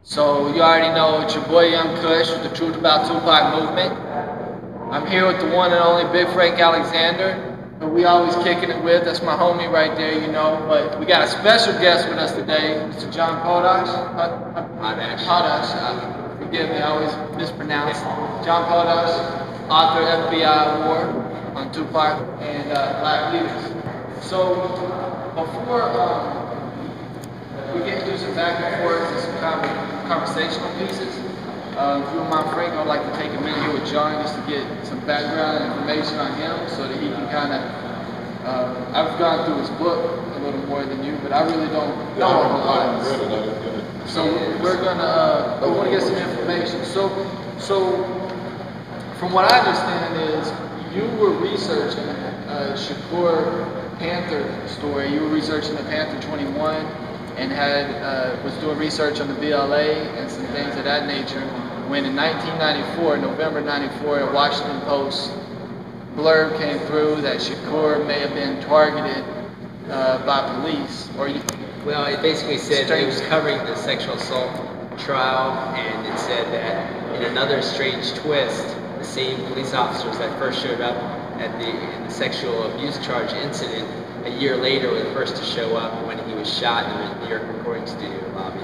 So you already know it's your boy Young Kush with the Truth About Tupac movement. I'm here with the one and only Big Frank Alexander, who we always kicking it with. That's my homie right there, you know. But we got a special guest with us today, Mr. John Potash. Potash. Forgive me, I always mispronounce. John Potash, author FBI Award on Tupac and Black Leaders. So before we get into some back and forth and some conversational pieces, if you don't mind, Frank, I'd like to take a minute here with John just to get some background information on him so that he can kind of, I've gone through his book a little more than you, but I really don't know a whole lot. So we're gonna, I want to get some information. So from what I understand is you were researching Shakur Panther story. You were researching the Panther 21 and was doing research on the BLA and some things of that nature when in 1994, November 94, a Washington Post blurb came through that Shakur may have been targeted by police. Well, it basically said it was covering the sexual assault trial, and it said that in another strange twist, the same police officers that first showed up in the sexual abuse charge incident a year later were the first to show up when he was shot in the New York recording studio lobby.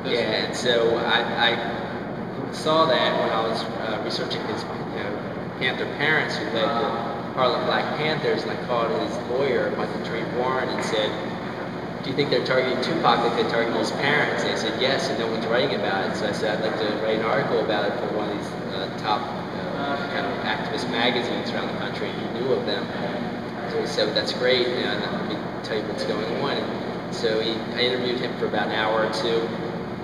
Yeah, and so I saw that when I was researching his Panther parents who led the Harlem Black Panthers, and I called his lawyer, Tarif Warren, and said, "Do you think they're targeting Tupac like they're targeting his parents?" And they said yes, and no one's writing about it. So I said I'd like to write an article about it for one of these top kind of activist magazines around the country, and he knew of them. So he said, "That's great, and let me tell you what's going on." And so I interviewed him for about an hour or two,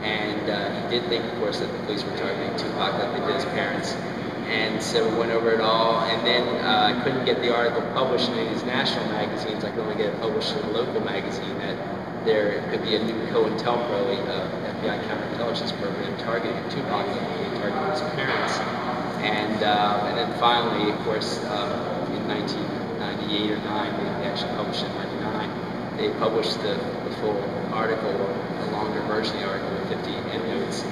and he did think, of course, that the police were targeting Tupac like they did his parents. And so we went over it all, and then I couldn't get the article published in any of these national magazines. I could only get it published in a local magazine that there could be a new COINTELPRO, FBI counterintelligence program targeting Tupac like they targeted his parents. And then finally, of course, in 1998 or 9, they actually published it in 99. They published the full article, or a longer version of the article with 50 endnotes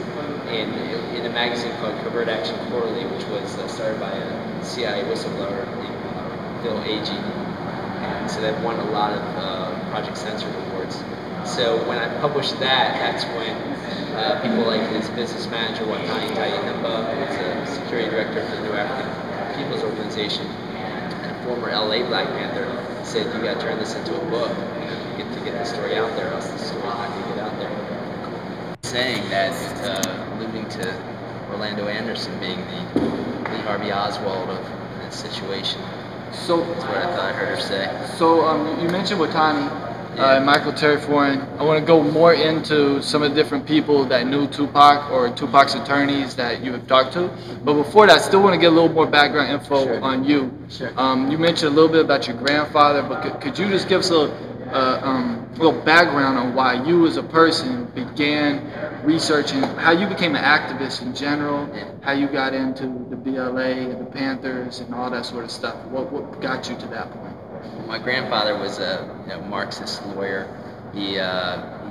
in a magazine called Covert Action Quarterly, which was started by a CIA whistleblower named Phil Agee. And so that won a lot of Project Censored awards. So when I published that, that's when people like his business manager, Watani Tyehimba, who was a security director for the New African People's Organization, and a former LA Black Panther, said, "You got to turn this into a book. You get to get the story out there, else the story's not going to get out there." Saying that, alluding to Orlando Anderson being the Lee Harvey Oswald of this situation. So that's what I thought I heard her say. So you mentioned Watani. Michael Tarif Warren. I want to go more into some of the different people that knew Tupac or Tupac's attorneys that you have talked to. But before that, I still want to get a little more background info on you. Sure. You mentioned a little bit about your grandfather, but could you just give us a little background on why you as a person began researching, how you became an activist in general, how you got into the BLA and the Panthers and all that sort of stuff? What got you to that point? My grandfather was a Marxist lawyer. He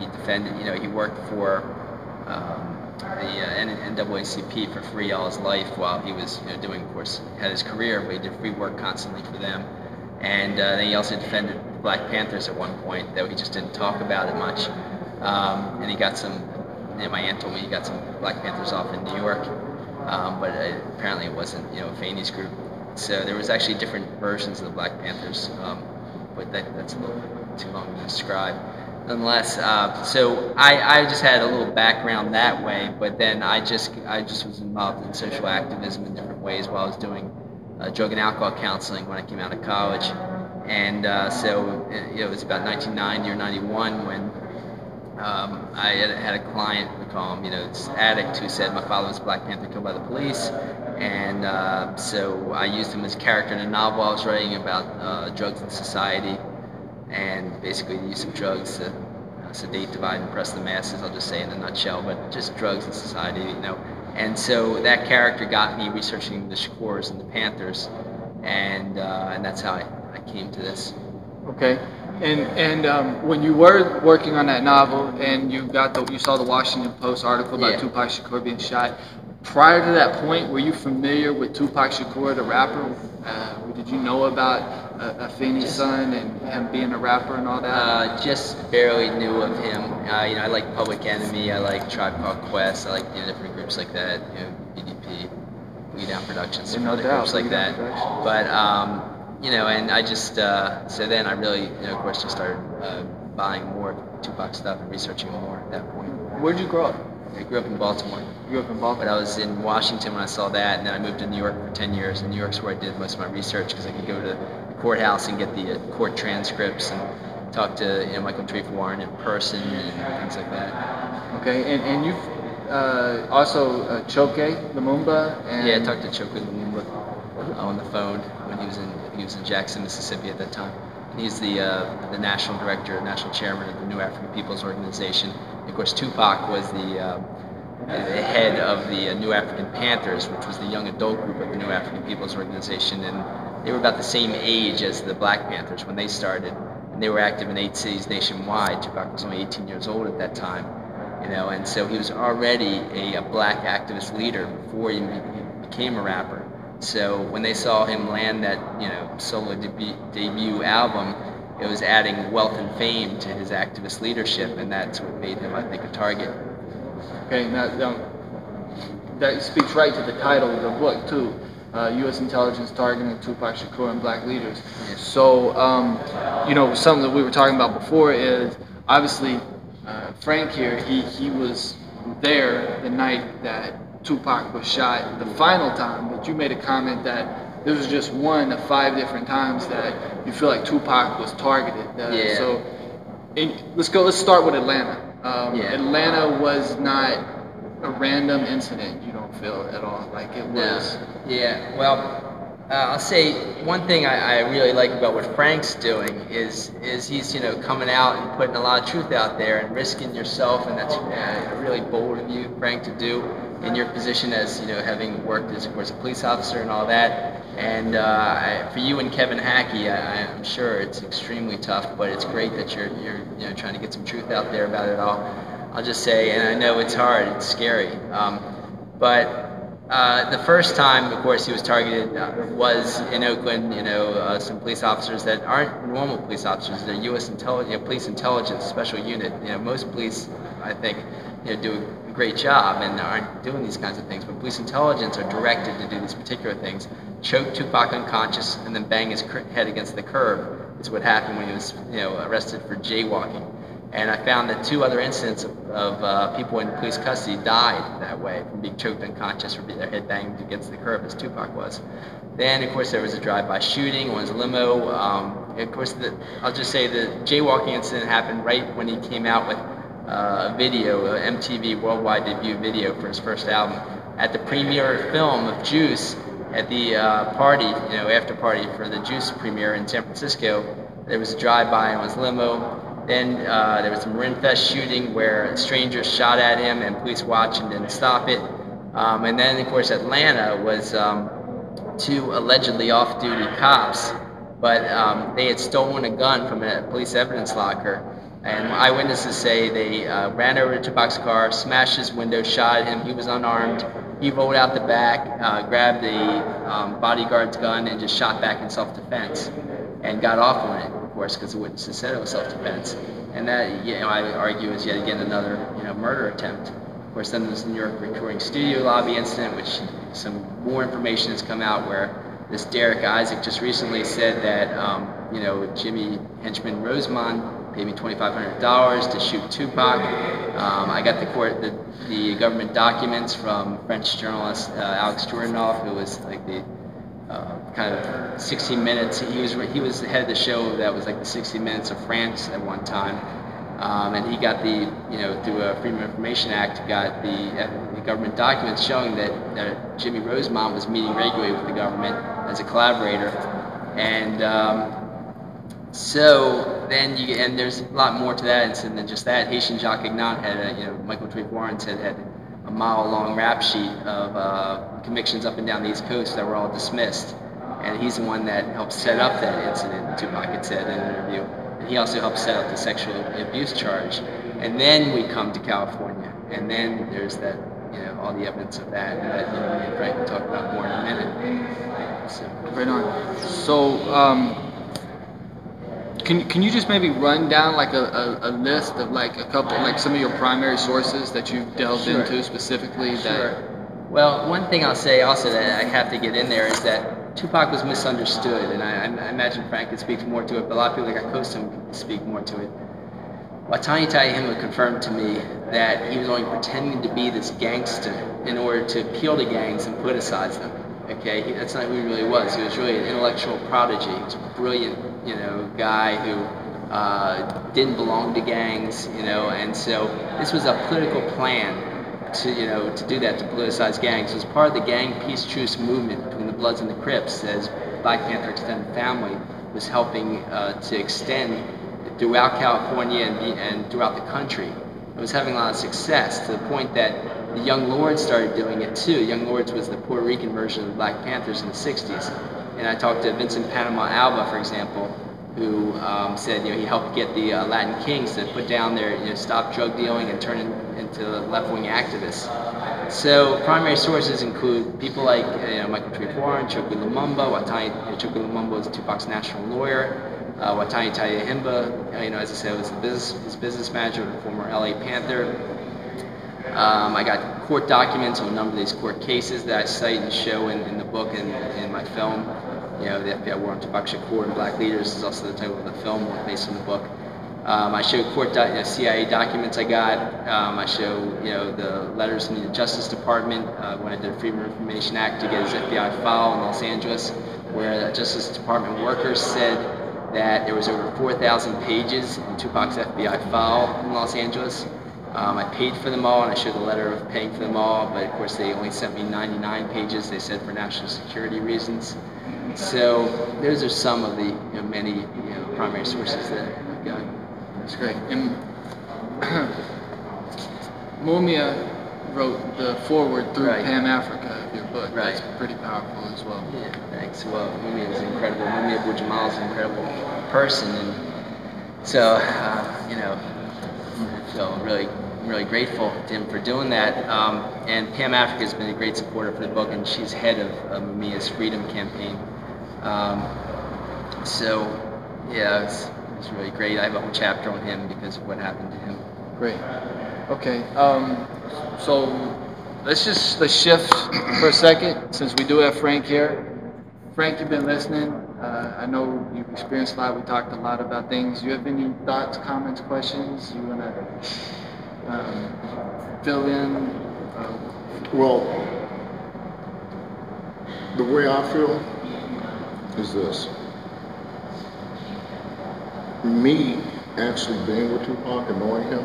defended, he worked for the NAACP for free all his life while he was doing, of course, had his career, but he did free work constantly for them. And then he also defended the Black Panthers at one point, though he just didn't talk about it much. And he got some, my aunt told me he got some Black Panthers off in New York, but apparently it wasn't, a Faney's group. So there was actually different versions of the Black Panthers, but that's a little too long to describe. Nonetheless, so I just had a little background that way, but then I just was involved in social activism in different ways while I was doing drug and alcohol counseling when I came out of college. And so it was about 1990 or 91 when I had a client, we call him, this addict, who said my father was a Black Panther killed by the police. And so I used him as a character in a novel I was writing about drugs in society, and basically the use of drugs to sedate, divide, and oppress the masses. I'll just say in a nutshell, but just drugs in society, And so that character got me researching the Shakurs and the Panthers, and that's how I came to this. Okay. And when you were working on that novel, and you saw the Washington Post article about Tupac Shakur being shot. Prior to that point, were you familiar with Tupac Shakur, the rapper? Did you know about Afeni's son and him being a rapper and all that? Just barely knew of him. I like Public Enemy. I like Tribe Called Quest. I like different groups like that. BDP, Lead Down Productions, some other groups like that. But and I just so then I really, of course, just started buying more Tupac stuff and researching more at that point. Where'd you grow up? I grew up in Baltimore. You grew up in Baltimore? But I was in Washington when I saw that, and then I moved to New York for 10 years. And New York's where I did most of my research because I could go to the courthouse and get the court transcripts and talk to Michael Tarif Warren in person and things like that. Okay, and you've also Chokwe Lumumba. And I talked to Chokwe Lumumba on the phone when he was in Jackson, Mississippi at that time. And he's the national director, national chairman of the New African People's Organization. Of course, Tupac was the head of the New African Panthers, which was the young adult group of the New African People's Organization, and they were about the same age as the Black Panthers when they started, and they were active in 8 cities nationwide. Tupac was only 18 years old at that time, and so he was already a black activist leader before he became a rapper. So when they saw him land that solo debut album, it was adding wealth and fame to his activist leadership, and that's what made him, I think, a target. Okay, now that speaks right to the title of the book too. U.S. intelligence targeting Tupac Shakur and Black leaders. Yeah. So, something that we were talking about before is obviously Frank here. He was there the night that Tupac was shot the final time, but you made a comment that this was just one of 5 different times that you feel like Tupac was targeted. So let's start with Atlanta. Atlanta was not a random incident, you don't feel at all like it was. I'll say one thing I really like about what Frank's doing is he's coming out and putting a lot of truth out there and risking yourself, and that's really bold of you, Frank, to do in your position as having worked as, of course, a police officer and all that. And for you and Kevin Hackey, I'm sure it's extremely tough, but it's great that you're trying to get some truth out there about it all. I'll just say, and I know it's hard, it's scary, but the first time, of course, he was targeted was in Oakland. Some police officers that aren't normal police officers. They're U.S. police intelligence special unit. Most police, I think, do a great job and aren't doing these kinds of things. But police intelligence are directed to do these particular things. Choke Tupac unconscious and then bang his head against the curb is what happened when he was, arrested for jaywalking. And I found that 2 other incidents of people in police custody died that way from being choked unconscious or their head banged against the curb, as Tupac was. Then, of course, there was a drive-by shooting. One was a limo. Of course, I'll just say the jaywalking incident happened right when he came out with a video, an MTV worldwide debut video for his first album. At the premiere film of Juice, at the party, after party for the Juice premiere in San Francisco, there was a drive-by in his limo. Then there was a Marin shooting where strangers shot at him and police watched and didn't stop it. And then, of course, Atlanta was 2 allegedly off-duty cops, but they had stolen a gun from a police evidence locker. And eyewitnesses say they ran over to Tupac's car, smashed his window, shot at him. He was unarmed. He rolled out the back, grabbed the bodyguard's gun, and just shot back in self-defense, and got off on it, of course, because the witnesses said it was self-defense. And that, I argue, is yet again another, murder attempt. Of course, then there's the New York recording studio lobby incident, which some more information has come out where this Derek Isaac just recently said that, Jimmy Henchman Rosemont paid me $2,500 to shoot Tupac. I got the government documents from French journalist Alex Jordanov, who was like the kind of 60 Minutes. He was the head of the show that was like the 60 Minutes of France at one time, and he got through a Freedom of Information Act, got the government documents showing that Jimmy Rosemont was meeting regularly with the government as a collaborator, and so then and there's a lot more to that than just that. Haitian Jack had Michael Tarif Warren said had a mile-long rap sheet of convictions up and down the East Coast that were all dismissed, and he's the one that helped set up that incident. Tupac had said in an interview. He also helped set up the sexual abuse charge. And then we come to California, and then there's that, all the evidence of that me and Frank will talk about more in a minute. So. Right on. So, can you just maybe run down like a list of like a couple, like some of your primary sources that you've delved into specifically? Sure. Well, one thing I'll say also that I have to get in there is that Tupac was misunderstood, and I imagine Frank could speak more to it, but a lot of people that got close to him can speak more to it. Watani Tyehimba confirmed to me that he was only pretending to be this gangster in order to appeal to gangs and politicize them. Okay, that's not who he really was. He was really an intellectual prodigy. He was a brilliant, guy who didn't belong to gangs, and so this was a political plan to do that, to politicize gangs. It was part of the gang peace truce movement between the Bloods and the Crips, as Black Panther Extended Family was helping to extend throughout California and throughout the country. It was having a lot of success to the point that the Young Lords started doing it too. Young Lords was the Puerto Rican version of the Black Panthers in the 60s. And I talked to Vincent Panama Alba, for example, who said he helped get the Latin Kings to put down their, stop drug dealing and turn into left-wing activists. So primary sources include people like Tarif Warren, Chokwe Lumumba. Chokwe Lumumba was Tupac's national lawyer. Watani Tyehimba, as I said, was his business manager, the former LA Panther. I got court documents on a number of these court cases that I cite and show in the book and in my film. The FBI War on Tupac Shakur and Black Leaders is also the title of the film based on the book. I show CIA documents I got. I show the letters from the Justice Department when I did the Freedom of Information Act to get his FBI file in Los Angeles, where the Justice Department workers said that there was over 4,000 pages in Tupac's FBI file in Los Angeles. I paid for them all, and I showed a letter of paying for them all, but of course they only sent me 99 pages, they said, for national security reasons. So those are some of the many primary sources that I've got. That's great. And Mumia wrote the foreword through Pan Africa of your book. Right. That's pretty powerful as well. Yeah, thanks. Well, Mumia is incredible. Mumia Abu Jamal is an incredible person, and so I feel really grateful to him for doing that. And Pam Africa has been a great supporter for the book, and she's head of Mumia's Freedom Campaign. So yeah, it's really great. I have a whole chapter on him because of what happened to him. Great. Okay. So let's shift for a second, since we do have Frank here. Frank, you've been listening. I know you've experienced a lot. We talked a lot about things. Do you have any thoughts, comments, questions you want to fill in? Well, the way I feel is this. Me actually being with Tupac and knowing him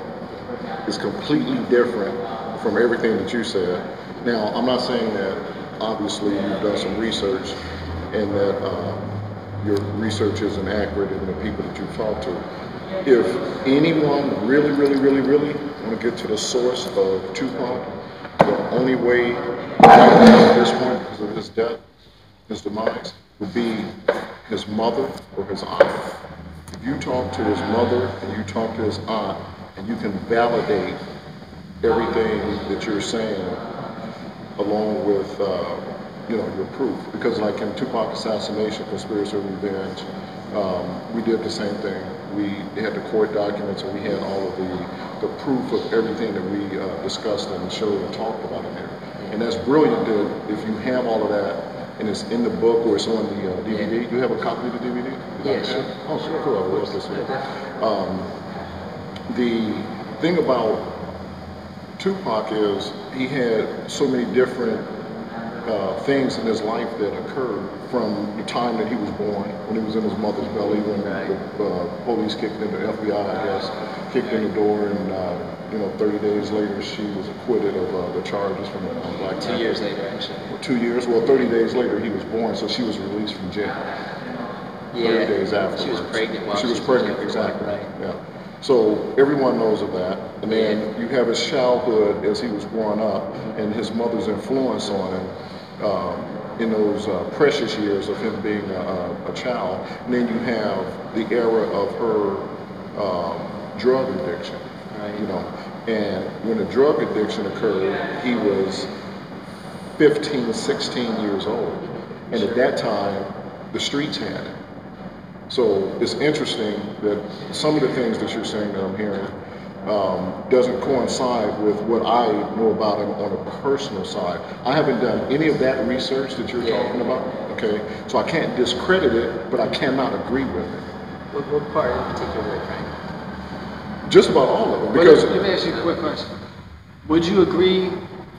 is completely different from everything that you said. Now, I'm not saying that obviously you've done some research and that your research isn't accurate in the people that you've talked to. If anyone really want to get to the source of Tupac, the only way at this point, because of his death, his demise, would be his mother or his aunt. If you talk to his mother and you talk to his aunt, and you can validate everything that you're saying along with your proof. Because like in Tupac Assassination, Conspiracy of Revenge, we did the same thing. We had the court documents and we had all of the proof of everything that we discussed and showed and talked about in there. And that's brilliant that if you have all of that and it's in the book or it's on the DVD. Do you have a copy of the DVD? Yeah, sure. Oh, sure, cool. I will look this way. The thing about Tupac is he had so many different things in his life that occurred from the time that he was born, when he was in his mother's belly, when the police kicked in, the FBI, I guess, kicked in the door, and 30 days later she was acquitted of the charges from Black Panther. 2 years later, actually. 2 years? Well, 30 days later he was born, so she was released from jail. Yeah. 30 days after. She was pregnant while she was pregnant, exactly. Right. Yeah. So everyone knows of that, and then you have his childhood as he was growing up, and his mother's influence on him, in those precious years of him being a child. And then you have the era of her drug addiction, you know. And when the drug addiction occurred, he was 15, 16 years old. And at that time, the streets had it. So it's interesting that some of the things that you're saying that I'm hearing doesn't coincide with what I know about him on a personal side. I haven't done any of that research that you're talking about, okay? So I can't discredit it, but I cannot agree with it. What part in particular, Frank? Just about all of it. Because let me ask you a quick question. Would you agree,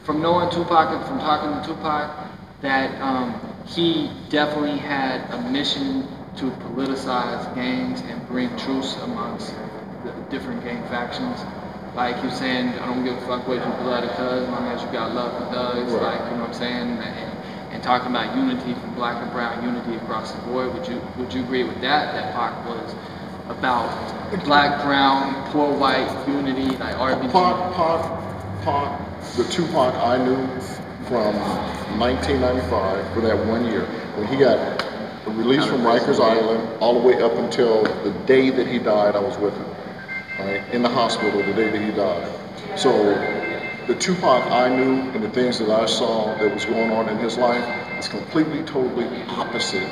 from knowing Tupac and from talking to Tupac, that he definitely had a mission to politicize gangs and bring truce amongst the different gang factions? Like he was saying, I don't give a fuck what you blood cuz, as long as you got love for thugs, right. like, you know what I'm saying? And talking about unity from black and brown, unity across the board, would you agree with that? That Pac was about black, brown, poor, white, unity, like RBG? The Tupac I knew from 1995 for that 1 year, when he got released from Rikers Island, all the way up until the day that he died, I was with him, right, in the hospital the day that he died. So the Tupac I knew and the things that I saw that was going on in his life is completely, totally opposite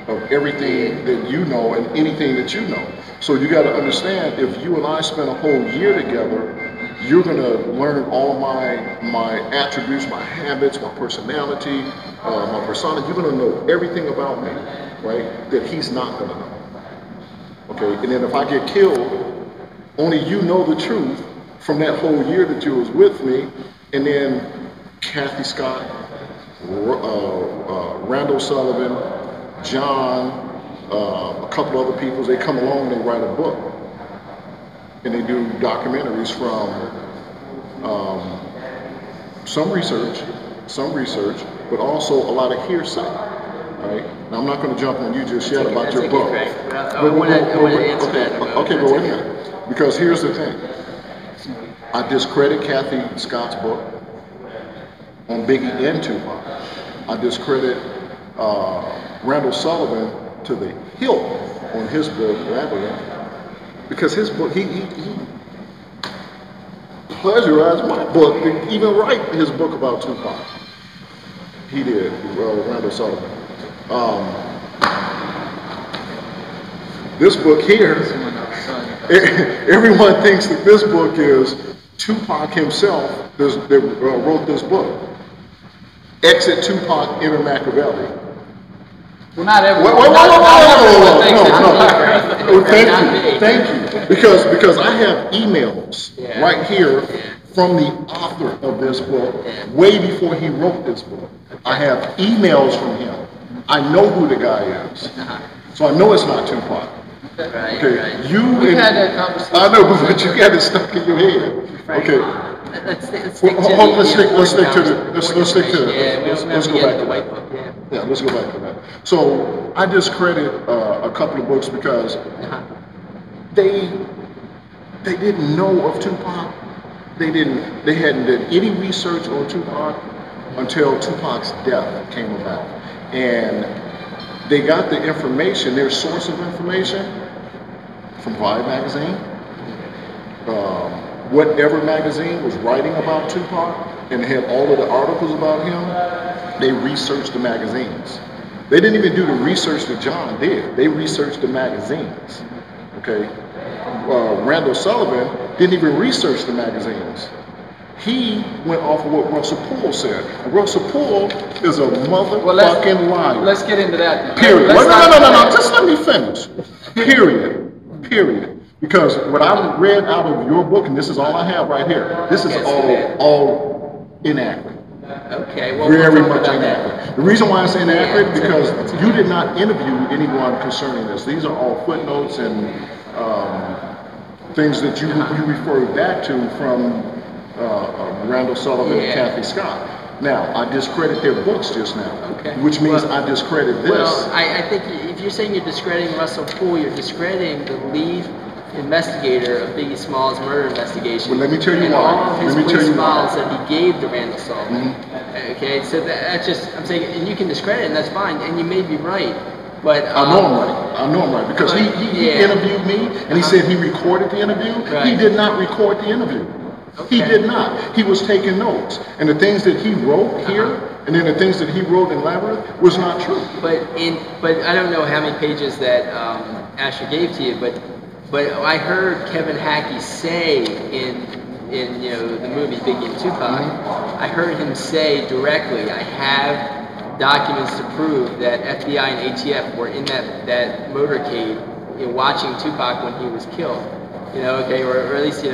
of everything that you know and anything that you know. So you got to understand, if you and I spend a whole year together, you're going to learn all my attributes, my habits, my personality, my persona. You're going to know everything about me, right, that he's not going to know. Okay, and then if I get killed, only you know the truth from that whole year that you was with me. And then Kathy Scott, Randall Sullivan, John, a couple other people, they come along and they write a book. And they do documentaries from some research, but also a lot of hearsay. Right? Now I'm not going to jump on you just yet about your book. I want to answer that. Okay, but wait a minute. Because here's the thing. I discredit Kathy Scott's book on Biggie and Tupac. I discredit Randall Sullivan to the hilt on his book, because his book, he pleasurized my book to even write his book about Tupac. He did, Randall Sullivan. This book here, everyone thinks that this book is Tupac himself that wrote this book. Exit Tupac, enter Makaveli. Well, not everyone. No. Thank you. Because I have emails right here from the author of this book, way before he wrote this book. I have emails from him. I know who the guy is, so I know it's not Tupac. Right. We've had that conversation. I know, but you got it stuck in your head. Okay. Let's go back to that. Yeah, let's go back to that. So I discredit a couple of books because they didn't know of Tupac. They hadn't done any research on Tupac until Tupac's death came about. And they got the information, their source of information, from Vibe magazine. Whatever magazine was writing about Tupac and had all of the articles about him, they researched the magazines. They didn't even do the research that John did. They researched the magazines. Okay. Randall Sullivan didn't even research the magazines. He went off of what Russell Poole said. Russell Poole is a motherfucking liar. Let's get into that. Period. No. Just let me finish. Period. Because what I read out of your book, and this is all I have right here, this is all inaccurate. Okay, well, very much inaccurate. The reason why it's inaccurate because you did not interview anyone concerning this. These are all footnotes and things that you referred back to from Randall Sullivan and Kathy Scott. Now, I discredit their books just now, which means I discredit this. Well, I think if you're saying you're discrediting Russell Poole, you're discrediting the lead investigator of Biggie Small's murder investigation. Well, let me tell you and why. all of his police files that he gave to Randall Sullivan. Okay, so that's just, I'm saying, and you can discredit it, and that's fine, and you may be right, but... I know I'm right. I know I'm right, because he interviewed me, and he said he recorded the interview. Right. He did not record the interview. Okay. He did not. He was taking notes. And the things that he wrote here, and then the things that he wrote in Labyrinth, was not true. But I don't know how many pages that Asher gave to you, but I heard Kevin Hackey say in the movie Biggie and Tupac, I heard him say directly, I have documents to prove that FBI and ATF were in that motorcade, watching Tupac when he was killed. Okay, or at least,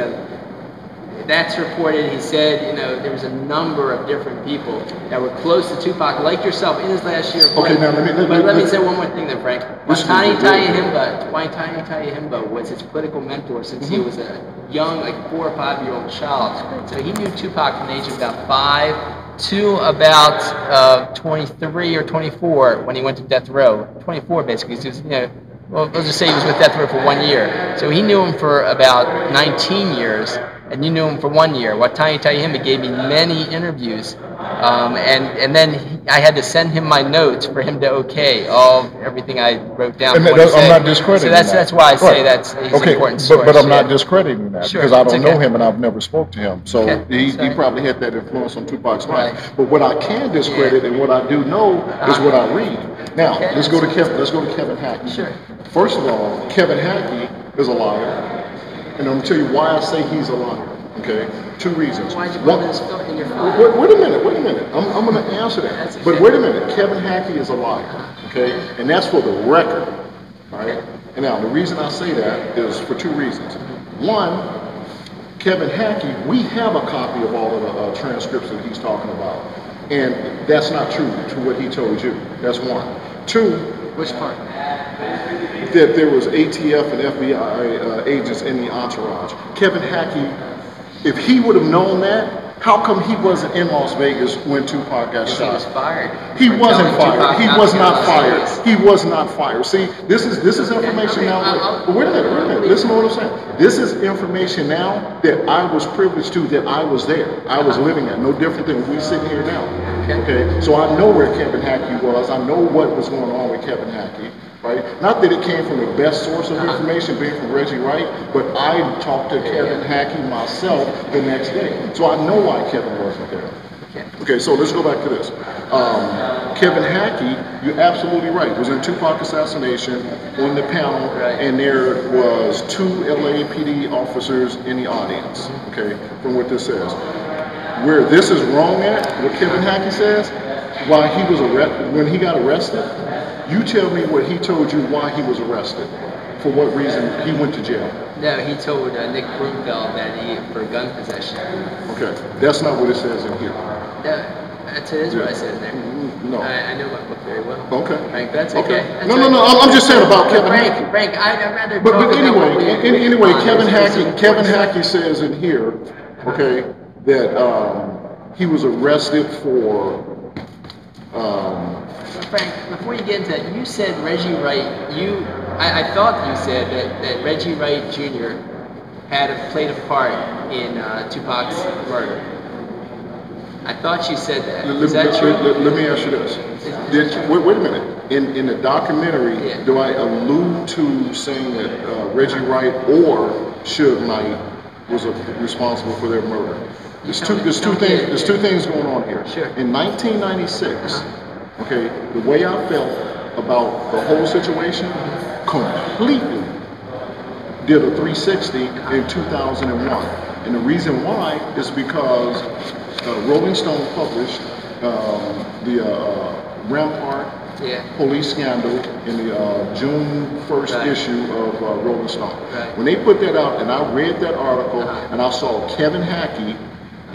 that's reported. He said, there was a number of different people that were close to Tupac, like yourself, in his last year. Okay, now let me say one more thing, then, Frank. Watani Tyehimba was his political mentor since he was a young, like 4 or 5 year old child. So he knew Tupac from the age of about 5 to about 23 or 24 when he went to death row. 24, basically. So he was, well, let's just say he was with death row for 1 year. So he knew him for about 19 years. And you knew him for 1 year. Watani Tyehimba gave me many interviews, and then I had to send him my notes for him to okay everything I wrote down. And I'm not discrediting that. So that's why I say that's he's an important source. But I'm not discrediting that, because I don't know him and I've never spoke to him. So he probably had that influence on Tupac's life. But what I can discredit and what I do know is what I read. Now let's go to Kevin Hackey. Sure. First of all, Kevin Hackey is a liar. And I'm going to tell you why I say he's a liar, okay? 2 reasons. Why'd you put this in your phone? Wait a minute. I'm going to answer that. But wait a minute. Kevin Hackey is a liar, okay? And that's for the record, all right? And now, the reason I say that is for 2 reasons. One, Kevin Hackey, we have a copy of all of the transcripts that he's talking about. And that's not true to what he told you. That's one. 2, which part? That there was ATF and FBI agents in the entourage. Kevin Hackey, if he would have known that, how come he wasn't in Las Vegas when Tupac got shot? He was fired. He wasn't fired. He was not fired. He was not fired. See, this is information now. But wait a minute. Listen to what I'm saying. This is information now that I was privileged to, that I was there. I was living at. No different than we sitting here now. Okay. So I know where Kevin Hackey was. I know what was going on with Kevin Hackey. Right? Not that it came from the best source of information, being from Reggie Wright, but I talked to Kevin Hackey myself the next day. So I know why Kevin wasn't there. Okay, so let's go back to this. Kevin Hackey, you're absolutely right, was in Tupac Assassination on the panel, and there was 2 LAPD officers in the audience, okay, from what this says. Where this is wrong at, what Kevin Hackey says, why he was arrested, when he got arrested, you tell me what he told you why he was arrested. For what reason he went to jail. No, he told Nick Broomfeld that for gun possession. Okay, that's not what it says in here. No, that is what I said in there. No. I know my book very well. Okay. Frank, that's okay. That's no, I'm just saying about Kevin Hackey. Frank, I'd rather But anyway, Kevin Hackey says in here, okay, that he was arrested for Frank, before you get into that, you said Reggie Wright, I thought you said that Reggie Wright Jr. played a part in Tupac's murder. I thought you said that. Is that true? Let me ask you this. Wait a minute. In the documentary, do I allude to saying that Reggie Wright or Suge Knight was responsible for their murder? There's two things going on here. Sure. In 1996, okay, the way I felt about the whole situation completely did a 360 in 2001. And the reason why is because Rolling Stone published the Rampart police scandal in the June 1st issue of Rolling Stone. Right. When they put that out, and I read that article, and I saw Kevin Hackey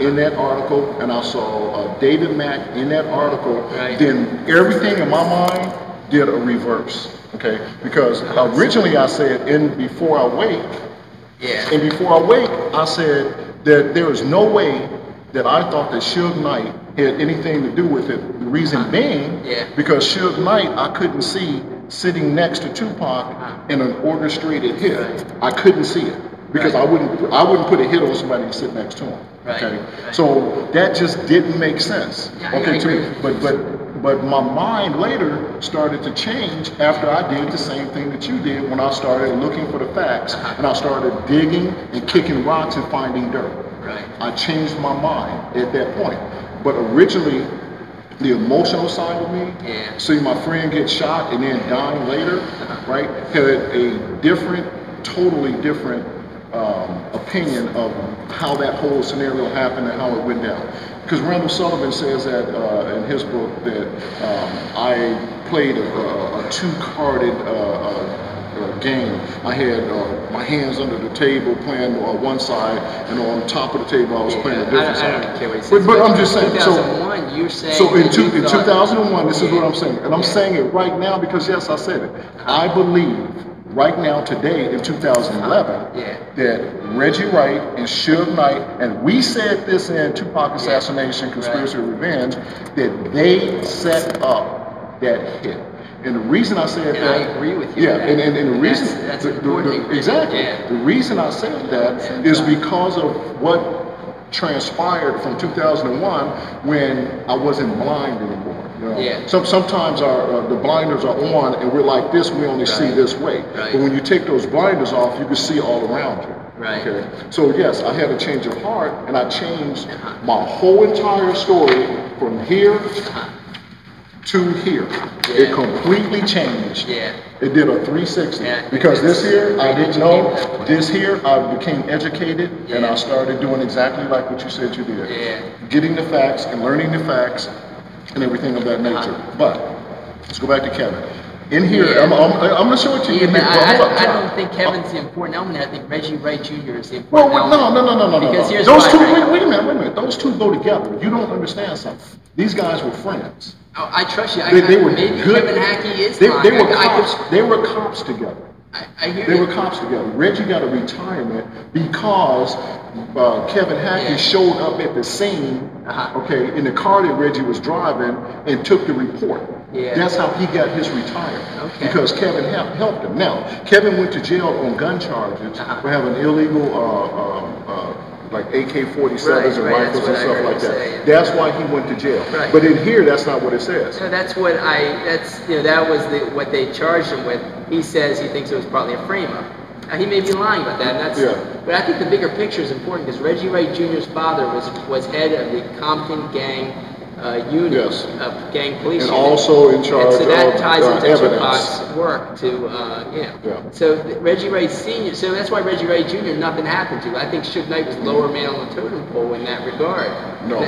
in that article, and I saw David Mack in that article, then everything in my mind did a reverse, okay? Because originally I said, in Before I Wake, and Before I Wake, I said that there is no way that I thought that Suge Knight had anything to do with it. The reason being, because Suge Knight I couldn't see sitting next to Tupac in an orchestrated hit. I couldn't see it. because I wouldn't put a hit on somebody to sit next to him. Okay, so that just didn't make sense. Okay, to me, but my mind later started to change after I did the same thing that you did when I started looking for the facts and I started digging and kicking rocks and finding dirt. I changed my mind at that point. But originally, the emotional side of me, seeing my friend get shot and then dying later, right, had a totally different opinion of how that whole scenario happened and how it went down. Because Randall Sullivan says that in his book that I played a two-carded game. I had my hands under the table playing on one side, and on top of the table I was playing a different side. I don't care what he says. But I'm just saying. 2001, you're saying. So in 2001, this is what I'm saying, and I'm saying it right now because yes, I said it. I believe right now, today in 2011, that Reggie Wright and Suge Knight, and we said this in Tupac Assassination, Conspiracy of Revenge, that they set up that hit. And the reason I said that, I agree with you. And the reason, that's important. Exactly. The reason I said that is because of what transpired from 2001 when I wasn't blind anymore. You know? Sometimes the blinders are on and we're like this, we only see this way. But when you take those blinders off, you can see all around you. Okay. So yes, I had a change of heart and I changed my whole entire story from here to here. It completely changed. It did a 360. Because this here, I didn't know. This here, I became educated and I started doing exactly like what you said you did. Getting the facts and learning the facts and everything of that nature. But let's go back to Kevin. In here, I'm going to show it to you. But I don't think Kevin's the important element. I think Reggie Wright Jr. is the important element. No. Because here's those two, why. wait a minute. Those two go together. You don't understand something. These guys were friends. Oh, I trust you. They were maybe good. Kevin Hackey is They were cops. They were cops together. I hear They were cops together. Reggie got a retirement because Kevin Hackey showed up at the scene, in the car that Reggie was driving and took the report. That's how he got his retirement, because Kevin helped him. Now, Kevin went to jail on gun charges for having illegal like AK-47s and rifles and stuff like that. That's why he went to jail. But in here, that's not what it says. No, that's what that was what they charged him with. He says he thinks it was probably a frame-up. Now, he may be lying about that, and but I think the bigger picture is important because Reggie Wright Jr.'s father was head of the Compton gang unit, gang police and unit. Also in charge so that ties into evidence. Tupac's work to, So Reggie Wright Sr., so that's why Reggie Wright Jr. nothing happened to. I think Suge Knight was lower man on the totem pole in that regard. No.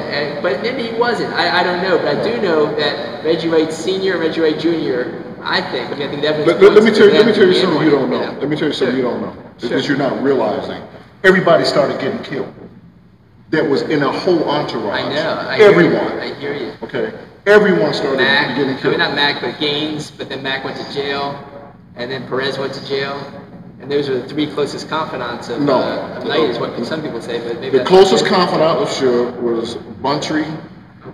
But maybe he wasn't. I don't know, but I do know that Reggie Wright Sr. and Reggie Wright Jr., I think definitely. Let me tell you something you don't know. Let me tell you something you don't know. Because you're not realizing. Everybody started getting killed. That was in a whole entourage. I know. Everyone. I hear you. Okay. Everyone started getting killed. Not Mac, but Gaines. But then Mac went to jail, and then Perez went to jail, and those were the three closest confidants of Knight, is what some people say. But maybe the closest confidant of Suge was Buntry.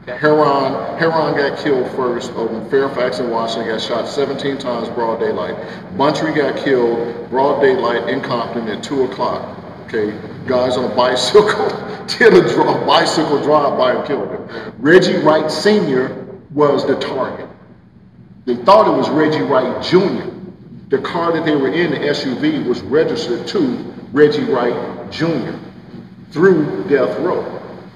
Heron got killed first in Fairfax and Washington, got shot 17 times broad daylight. Buntry got killed broad daylight in Compton at 2 o'clock. Okay, guys on a bicycle did a bicycle drive-by and killed him. Reggie Wright Sr. was the target. They thought it was Reggie Wright Jr. The car that they were in, the SUV, was registered to Reggie Wright Jr. through death row.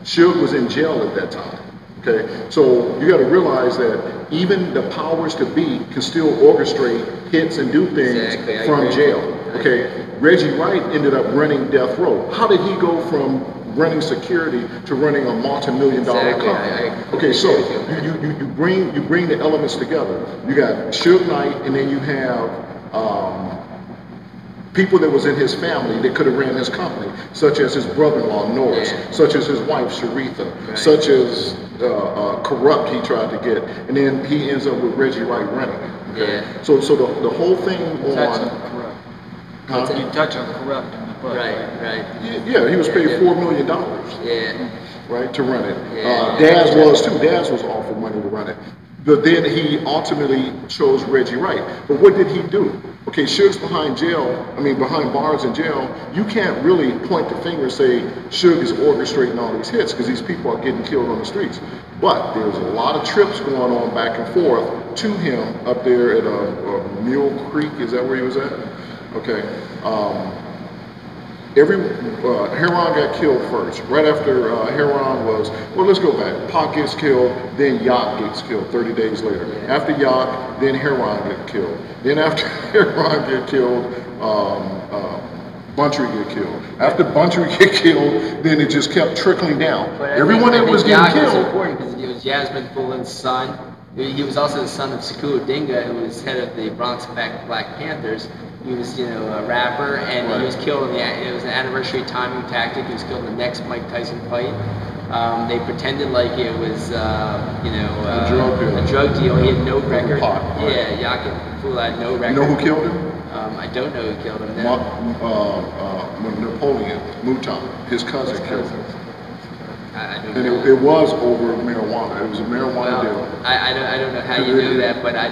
Suge was in jail at that time. Okay, so you got to realize that even the powers to be can still orchestrate hits and do things from jail. Okay, Reggie Wright ended up running death row. How did he go from running security to running a multi-million-dollar company? Okay, so you bring the elements together. You got Suge Knight, and then you have people that was in his family that could have ran his company, such as his brother-in-law Norris, such as his wife Sharitha, such as Corrupt he tried to get, and then he ends up with Reggie Wright running. Okay? So the whole thing on. You touch on Corrupt in the book. Right. Yeah, he was paid $4 million. Right, to run it. Daz was too. Daz was offered money to run it. But then he ultimately chose Reggie Wright. But what did he do? Okay, Suge's behind bars in jail. You can't really point the finger and say Suge is orchestrating all these hits because these people are getting killed on the streets. But there's a lot of trips going on back and forth to him up there at Mule Creek. Is that where he was at? Okay. Heron got killed first. Right after Heron was, well, let's go back. Pac gets killed, then Yak gets killed 30 days later. After Yak, then Heron gets killed. Then after Heron get killed, Buntry get killed. After Buntry get killed, then it just kept trickling down. Everyone that was getting killed. Was important because it was Jasmine Fulton's son. He was also the son of Sekou Odinga, who was head of the Bronx Black Panthers. He was, a rapper, and he was killed it was an anniversary timing tactic. He was killed in the next Mike Tyson fight. They pretended like it was, a drug deal. He had no record. Yakin Fula had no record. You know who killed him? I don't know who killed him. Napoleon Mouton, his cousin killed him. I don't and know. It was over marijuana. It was a marijuana deal. I don't know how you know that, but I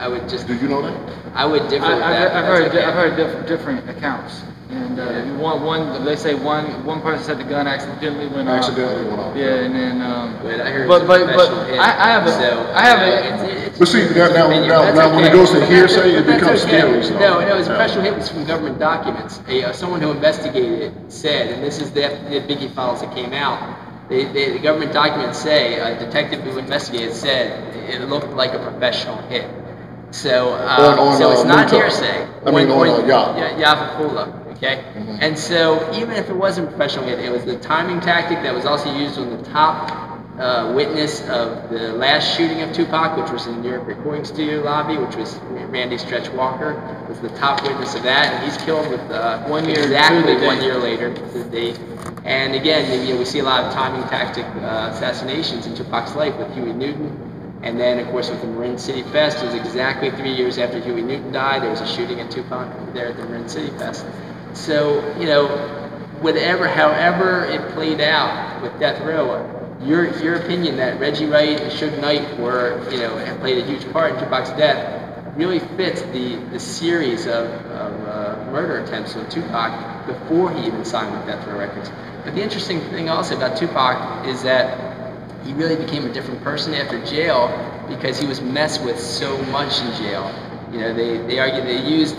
would just. Do you know that? I would differ with that. I've heard different accounts, and they say one person said the gun accidentally went off. Yeah, and then but I heard but I have But see now when it goes to hearsay, it becomes scary. So. No, it was a special hit was from government documents. Someone who investigated it said, and this is the Biggie files that came out. The government documents say a detective who investigated said it looked like a professional hit. So it's not hearsay. Yafafula, okay? Mm-hmm. And so even if it wasn't professional hit, it was the timing tactic that was also used on the top witness of the last shooting of Tupac, which was in the New York recording studio lobby, which was Randy Stretch Walker, was the top witness of that, and he's killed with 1 year later to the date. And again, we see a lot of timing tactic assassinations in Tupac's life with Huey Newton. And then, of course, with the Marin City Fest, it was exactly 3 years after Huey Newton died. There was a shooting at Tupac there at the Marin City Fest. So, however it played out with Death Row, your opinion that Reggie Wright and Suge Knight have played a huge part in Tupac's death really fits the series of murder attempts on Tupac before he even signed with Death Row Records. But the interesting thing also about Tupac is that he really became a different person after jail because he was messed with so much in jail. They argue they used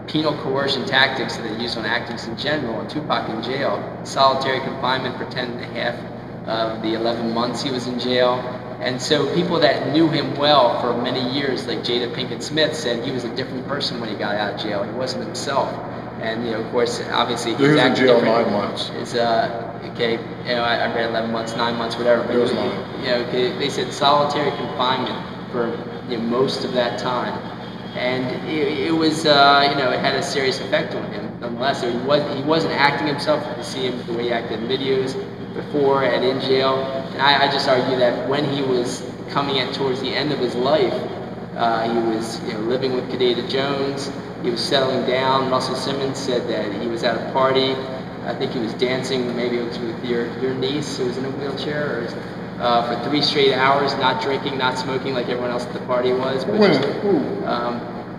penal coercion tactics that they used on activists in general, and Tupac in jail. Solitary confinement for 10.5 of the 11 months he was in jail. And so people that knew him well for many years, like Jada Pinkett Smith, said he was a different person when he got out of jail. He wasn't himself. And, of course, obviously he was in jail 9 months. I read 11 months, 9 months, whatever. But they said solitary confinement for most of that time, and it was it had a serious effect on him. Nonetheless, he wasn't acting himself. You see him the way he acted in videos before and in jail. And I just argue that when he was coming towards the end of his life, he was living with Kadeda Jones. He was settling down. Russell Simmons said that he was at a party. I think he was dancing, maybe it was with your niece who was in a wheelchair, for 3 straight hours, not drinking, not smoking like everyone else at the party was. But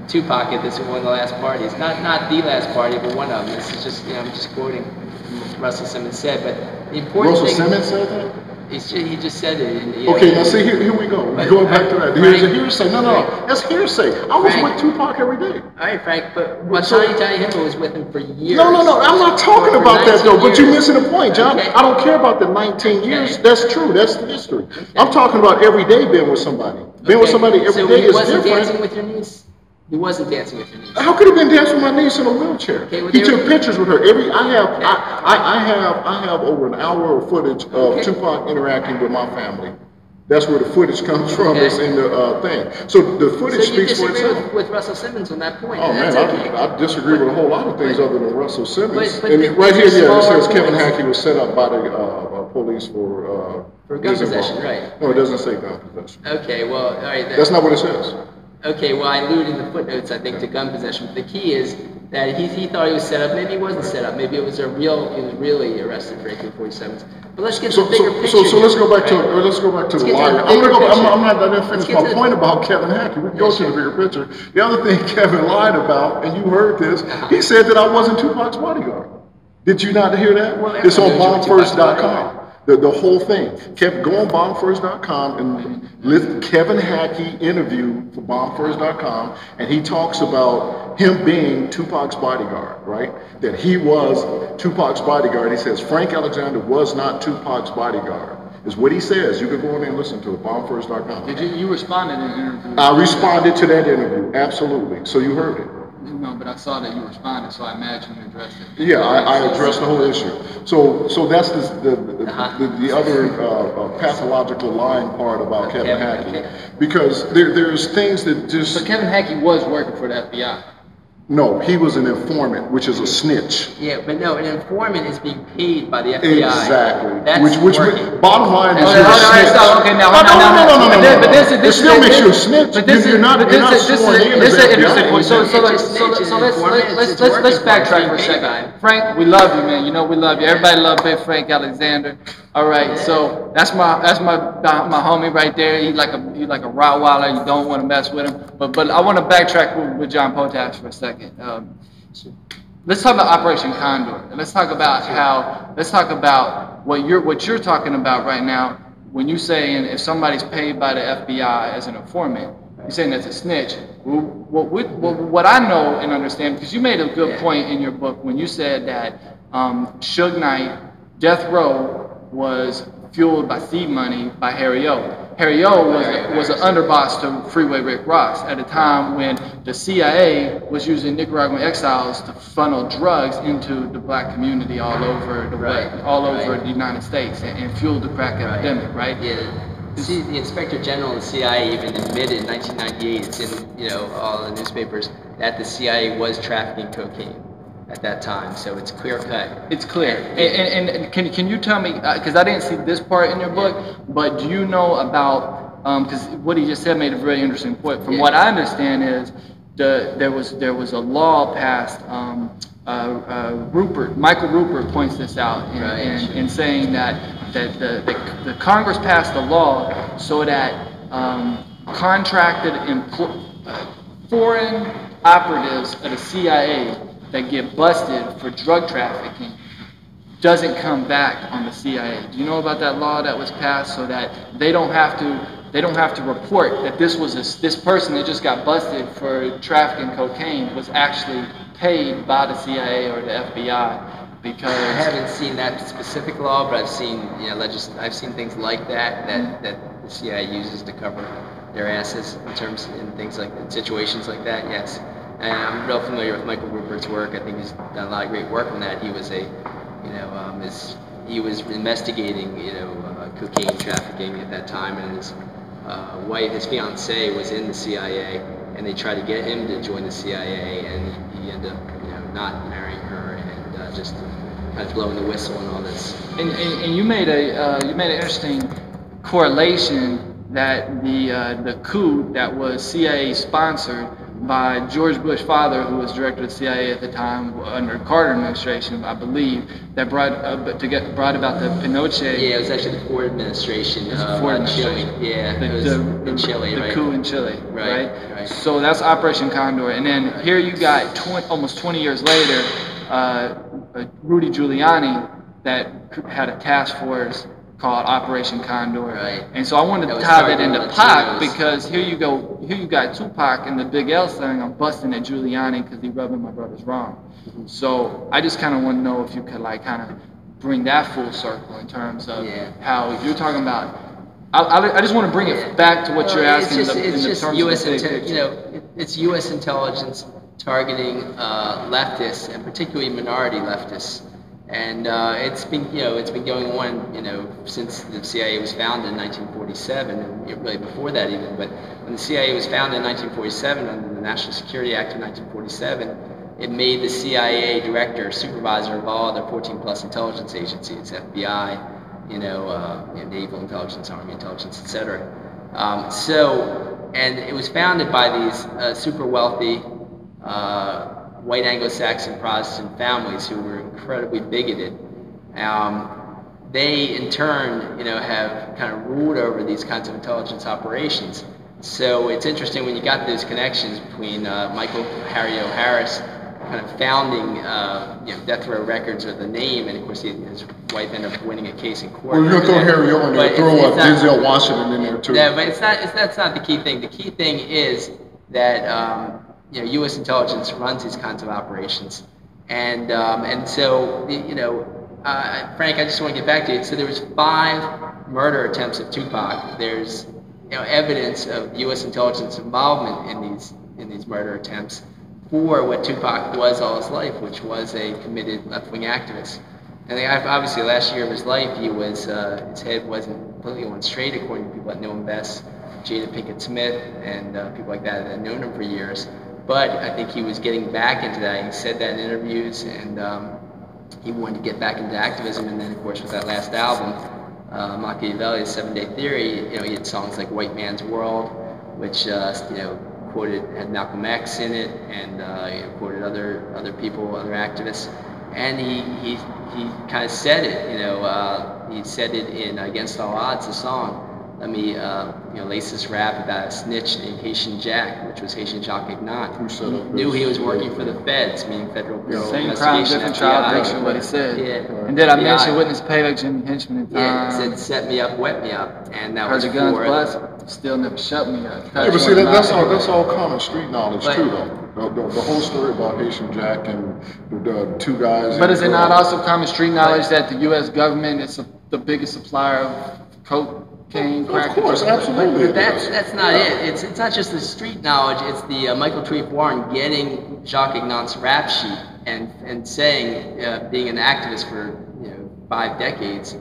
Tupac at one of the last parties. Not the last party, but one of them. This is just, I'm just quoting what Russell Simmons said. But the important thing... Russell Simmons said that? He just said it. Okay, now see, here we go. We're going back to that. Here's a hearsay. No, that's hearsay. I was with Tupac every day. All right, Frank, but Watani Tyehimba was with him for years. No, I'm not talking about that, though, but you're missing the point, John. Okay. I don't care about the 19 years. That's true. That's the history. Okay. I'm talking about every day being with somebody. Being with somebody every day is different. So he wasn't dancing with your niece? He wasn't dancing with your niece. How could he have been dancing with my niece in a wheelchair? Okay, he took pictures with her. I have over an hour of footage of Tupac interacting with my family. That's where the footage comes from. It's in the thing. So the footage speaks for itself. So you disagree with Russell Simmons on that point? Oh man, I disagree with a whole lot of things other than Russell Simmons. And right here, it says Kevin Hackey was set up by the police for gun possession, right? No, it doesn't say gun possession. Okay, well, all right. That's not what it says. Okay, well, I alluded in the footnotes, I think, to gun possession. But the key is that he thought he was set up. Maybe he wasn't set up. Maybe it was he was really arrested for 1847. But let's get to the bigger picture. So let's go back to the lie. I didn't finish my point about Kevin Hackey. We can go to the bigger picture. The other thing Kevin lied about, and you heard this, he said that I wasn't Tupac's bodyguard. Did you not hear that? Well, it's on bombfirst.com. The whole thing. Go on bombfirst.com and lift Kevin Hackey interview for bombfirst.com, and he talks about him being Tupac's bodyguard, right? That he was Tupac's bodyguard. He says Frank Alexander was not Tupac's bodyguard. Is what he says. You can go in there and listen to it. Bombfirst.com. Did you responded in an interview? I responded to that interview. Absolutely. So you heard it. No, but I saw that you responded, so I imagine you addressed it. Yeah, I addressed the whole issue. So that's the other pathological lying part about Kevin Hackey, because there's things that just. So Kevin Hackey was working for the FBI. No, he was an informant, which is a snitch. Yeah, but no, an informant is being paid by the FBI. Exactly. That's which bottom line is you're a snitch. Okay, no. But it still makes you a snitch. You're not sworn in as an interesting point. So let's backtrack for a second. Frank, we love you, man. You know we love you. Everybody loves Big Frank Alexander. All right, so that's my homie right there. He's like a Rottweiler. You don't want to mess with him. But I want to backtrack with John Potash for a second. Let's talk about Operation Condor. And let's talk about what you're talking about right now when you're saying if somebody's paid by the FBI as an informant. You're saying that's a snitch. What I know and understand, because you made a good point in your book when you said that Suge Knight, Death Row, was fueled by seed money by Harry O. Harry O was an underboss to Freeway Rick Ross at a time when the CIA was using Nicaraguan exiles to funnel drugs into the black community all over the United States and fueled the crack epidemic, right? Yeah. See, the Inspector General of the CIA even admitted in 1998, it's in all the newspapers, that the CIA was trafficking cocaine at that time, so it's clear cut. It's clear. And can you tell me, because I didn't see this part in your book, but do you know about, because what he just said made a very interesting point. From what I understand is there was a law passed, Michael Rupert points this out in saying that the Congress passed a law so that contracted foreign operatives of the CIA that get busted for drug trafficking doesn't come back on the CIA. Do you know about that law that was passed so that they don't have to report that this person that just got busted for trafficking cocaine was actually paid by the CIA or the FBI? Because I haven't seen that specific law, but I've seen I've seen things like that the CIA uses to cover their asses in things like situations like that. Yes. And I'm real familiar with Michael Rupert's work. I think he's done a lot of great work on that. He was he was investigating, cocaine trafficking at that time, and his wife, his fiancée, was in the CIA, and they tried to get him to join the CIA, and he ended up, not marrying her, and just kind of blowing the whistle and all this. And you made an interesting correlation that the coup that was CIA sponsored by George Bush's father, who was director of the CIA at the time under Carter administration, I believe, that brought about the Pinochet. Yeah, it was actually the Ford administration. Chile. Yeah, it was in Chile, right? The coup in Chile, right? So that's Operation Condor, and then here you got almost 20 years later, Rudy Giuliani that had a task force called Operation Condor. Right. And so I wanted to tie that into Pac, because here you got Tupac and the Big L saying I'm busting at Giuliani because he rubbing my brothers wrong. Mm-hmm. So I just kind of want to know if you could kind of bring that full circle in terms of how you're talking about. I just want to bring it back to what you're asking. It's just U.S. it's U.S. intelligence targeting leftists, and particularly minority leftists. And it's been going on, since the CIA was founded in 1947, and really before that even. But when the CIA was founded in 1947 under the National Security Act of 1947, it made the CIA director, supervisor of all other 14+ intelligence agencies, FBI, naval intelligence, army intelligence, etc. And it was founded by these super wealthy white Anglo-Saxon Protestant families who were incredibly bigoted. They in turn, have kind of ruled over these kinds of intelligence operations. So it's interesting when you got those connections between Michael Harry O'Harris, kind of founding Death Row Records with a name, and of course his wife ended up winning a case in court. Well, you're gonna throw Harry on there, throw Denzel Washington in there too. No, but that's not the key thing. The key thing is that U.S. intelligence runs these kinds of operations, and so Frank, I just want to get back to you. So there was 5 murder attempts of Tupac. There's evidence of U.S. intelligence involvement in these murder attempts for what Tupac was all his life, which was a committed left-wing activist. And obviously, last year of his life, he was his head wasn't completely on straight, according to people that knew him best, Jada Pinkett Smith and people like that had known him for years. But I think he was getting back into that. He said that in interviews, and he wanted to get back into activism. And then, of course, with that last album, Makaveli, 7-Day Theory, he had songs like White Man's World, which had Malcolm X in it, and quoted other people, other activists, and he kind of said it. He said it in Against All Odds, the song. Let me lace this rap about a snitch named Haitian Jack, which was Haitian Jack Who knew he was working for the feds, meaning Federal Bureau of Same crime, different trial, that's what he said. Yeah. And did I mention witness payback, Jimmy Henchman in time? Yeah, he said set me up, wet me up, and that was the guns blast, still never shut me up. Yeah, but see, that's all common street knowledge too, though. The whole story about Haitian Jack and the 2 guys. But is it not also common street knowledge that the U.S. government is the biggest supplier of cocaine, crack? Of course, absolutely. But that's not it. It's not just the street knowledge. It's the Michael Tarif Warren getting Jacques Ignat's rap sheet and saying, being an activist for 5 decades.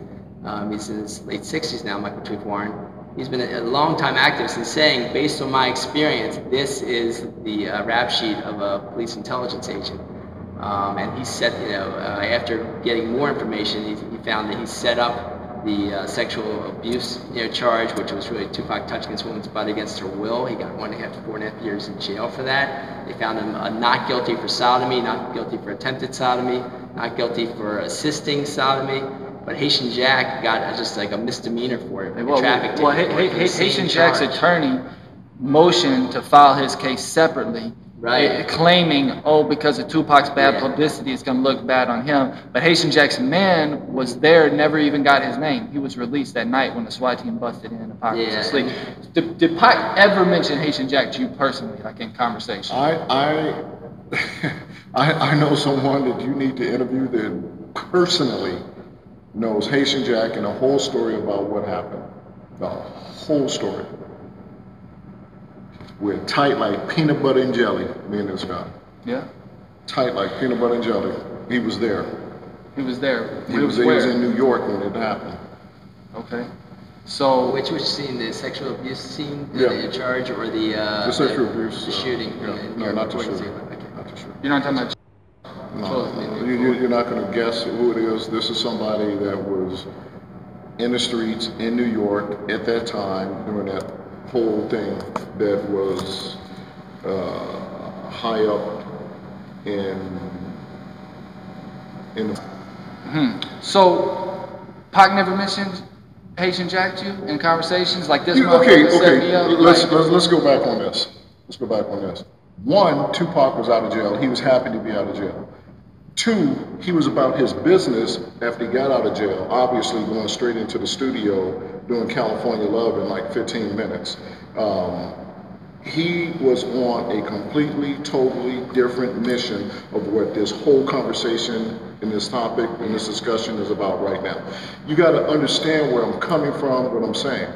He's in his late 60s now, Michael Tarif Warren. He's been a long-time activist and saying, based on my experience, this is the rap sheet of a police intelligence agent. And he set, after getting more information, he found that he set up the sexual abuse charge, which was really Tupac touching his woman's butt against her will. He got 1.5 to 4.5 years in jail for that. They found him not guilty for sodomy, not guilty for attempted sodomy, not guilty for assisting sodomy. But Haitian Jack got just like a misdemeanor for it, like a traffic ticket. Haitian Jack's attorney motioned to file his case separately, right? Claiming, because of Tupac's bad publicity, it's going to look bad on him. But Haitian Jack's man was there, never even got his name. He was released that night when the SWAT team busted in and Pac was asleep. Did Pac ever mention Haitian Jack to you personally, like in conversation? I know someone that you need to interview that personally knows Haitian Jack and the whole story about what happened. The whole story. We're tight like peanut butter and jelly, me and this guy. Yeah. Tight like peanut butter and jelly. He was there. He was there. He was in New York when it happened. Okay. So which scene? The sexual abuse scene? The charge or the sexual abuse? The shooting? No, not the shooting. You're not talking about. No, you're not going to guess who it is. This is somebody that was in the streets in New York at that time during that whole thing that was high up in the... So Pac never mentioned Haitian Jack to you in conversations like this? Okay. Let's go back on this. One, Tupac was out of jail. He was happy to be out of jail. 2, he was about his business after he got out of jail, obviously going straight into the studio doing California Love in like 15 minutes. He was on a completely, totally different mission of what this whole conversation and this topic and this discussion is about right now. You got to understand where I'm coming from, what I'm saying.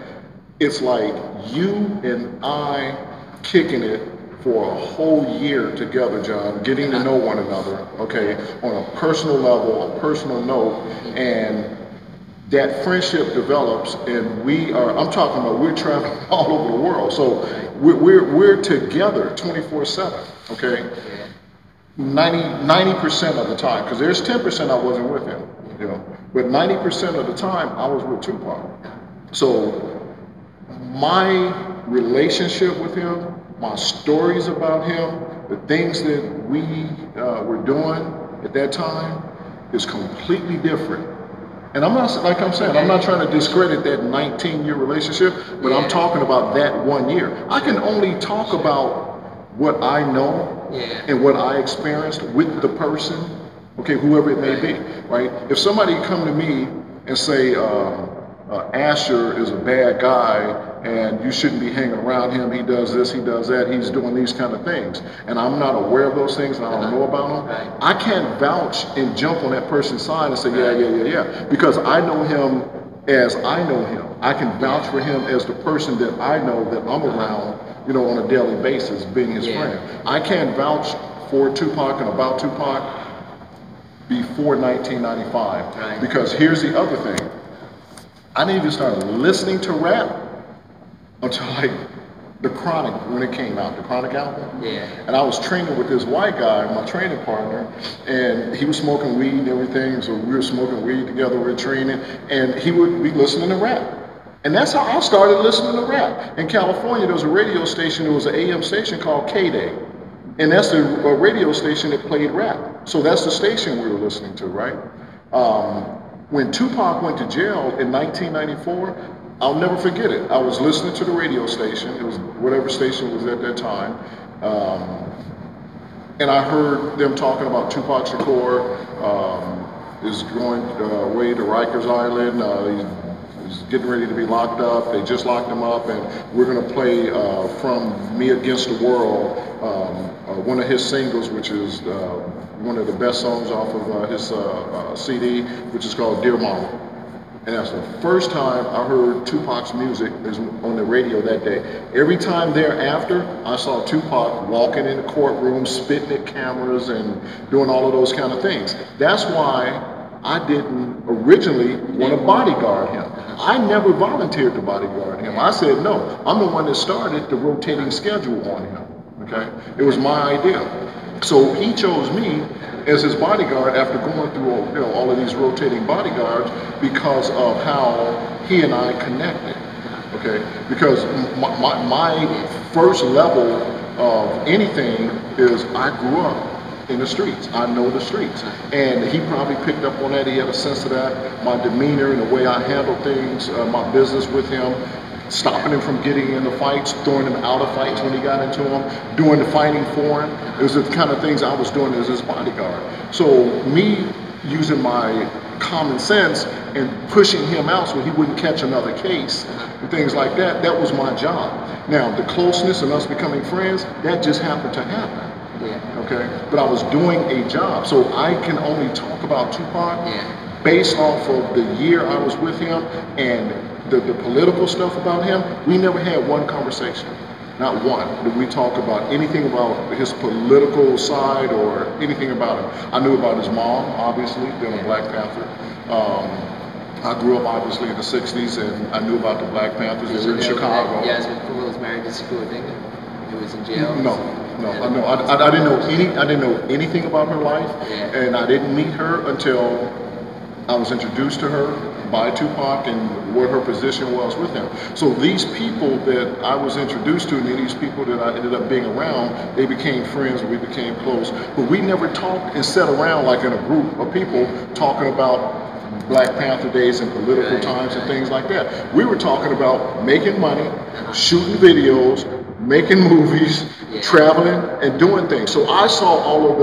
It's like you and I kicking it for a whole year together, John, getting to know one another, okay, on a personal level, a personal note, and that friendship develops, and I'm talking about we're traveling all over the world, so we're together 24/7, okay, 90% of the time, because there's 10% I wasn't with him, but 90% of the time I was with Tupac. So my relationship with him, my stories about him, the things that we were doing at that time is completely different. And I'm not, like I'm saying, I'm not trying to discredit that 19-year relationship, but I'm talking about that 1 year. I can only talk about what I know and what I experienced with the person, okay, whoever it may be, right? If somebody come to me and say, Asher is a bad guy and you shouldn't be hanging around him, he does this, he does that, he's doing these kind of things, and I'm not aware of those things and I don't know about them, I can't vouch and jump on that person's side and say, yeah, because I know him as I know him. I can vouch for him as the person that I know that I'm around, you know, on a daily basis, being his friend. I can't vouch for Tupac and about Tupac before 1995, because here's the other thing. I didn't even start listening to rap until like the Chronic, when it came out, the Chronic album. And I was training with this white guy, my training partner, and he was smoking weed and everything, so we were smoking weed together, we were training, and he would be listening to rap. And that's how I started listening to rap. In California, there was a radio station, there was an AM station called K-Day. And that's the radio station that played rap. So that's the station we were listening to, right? When Tupac went to jail in 1994, I'll never forget it. I was listening to the radio station. It was whatever station was at that time. And I heard them talking about Tupac Shakur is going away to Rikers Island. He's getting ready to be locked up. They just locked him up, and we're going to play from Me Against the World, one of his singles, which is one of the best songs off of his CD, which is called Dear Mama. And that's the first time I heard Tupac's music on the radio that day. Every time thereafter, I saw Tupac walking in the courtroom, spitting at cameras and doing all of those kind of things. That's why I didn't originally want to bodyguard him. I never volunteered to bodyguard him. I said, no, I'm the one that started the rotating schedule on him, okay? It was my idea. So he chose me as his bodyguard after going through all of these rotating bodyguards because of how he and I connected, okay? Because my first level of anything is I grew up in the streets. I know the streets. And he probably picked up on that. He had a sense of that. My demeanor and the way I handled things, my business with him, stopping him from getting into fights, throwing him out of fights when he got into them, doing the fighting for him. It was the kind of things I was doing as his bodyguard. So me using my common sense and pushing him out so he wouldn't catch another case and things like that, that was my job. Now, the closeness and us becoming friends, that just happened to happen. Okay, but I was doing a job, so I can only talk about Tupac based off of the year I was with him and the political stuff about him. We never had one conversation, not one. Did we talk about anything about his political side or anything about him? I knew about his mom, obviously, being a Black Panther. I grew up obviously in the '60s, and I knew about the Black Panthers. They were in Chicago. Yasmin Fool was married to school with England. He was in jail. No, I didn't know anything about her life, and I didn't meet her until I was introduced to her by Tupac and what her position was with him. So these people that I was introduced to, and these people that I ended up being around, they became friends, we became close. But we never talked and sat around like in a group of people talking about Black Panther days and political times and things like that. We were talking about making money, shooting videos, making movies, traveling, and doing things. So I saw all of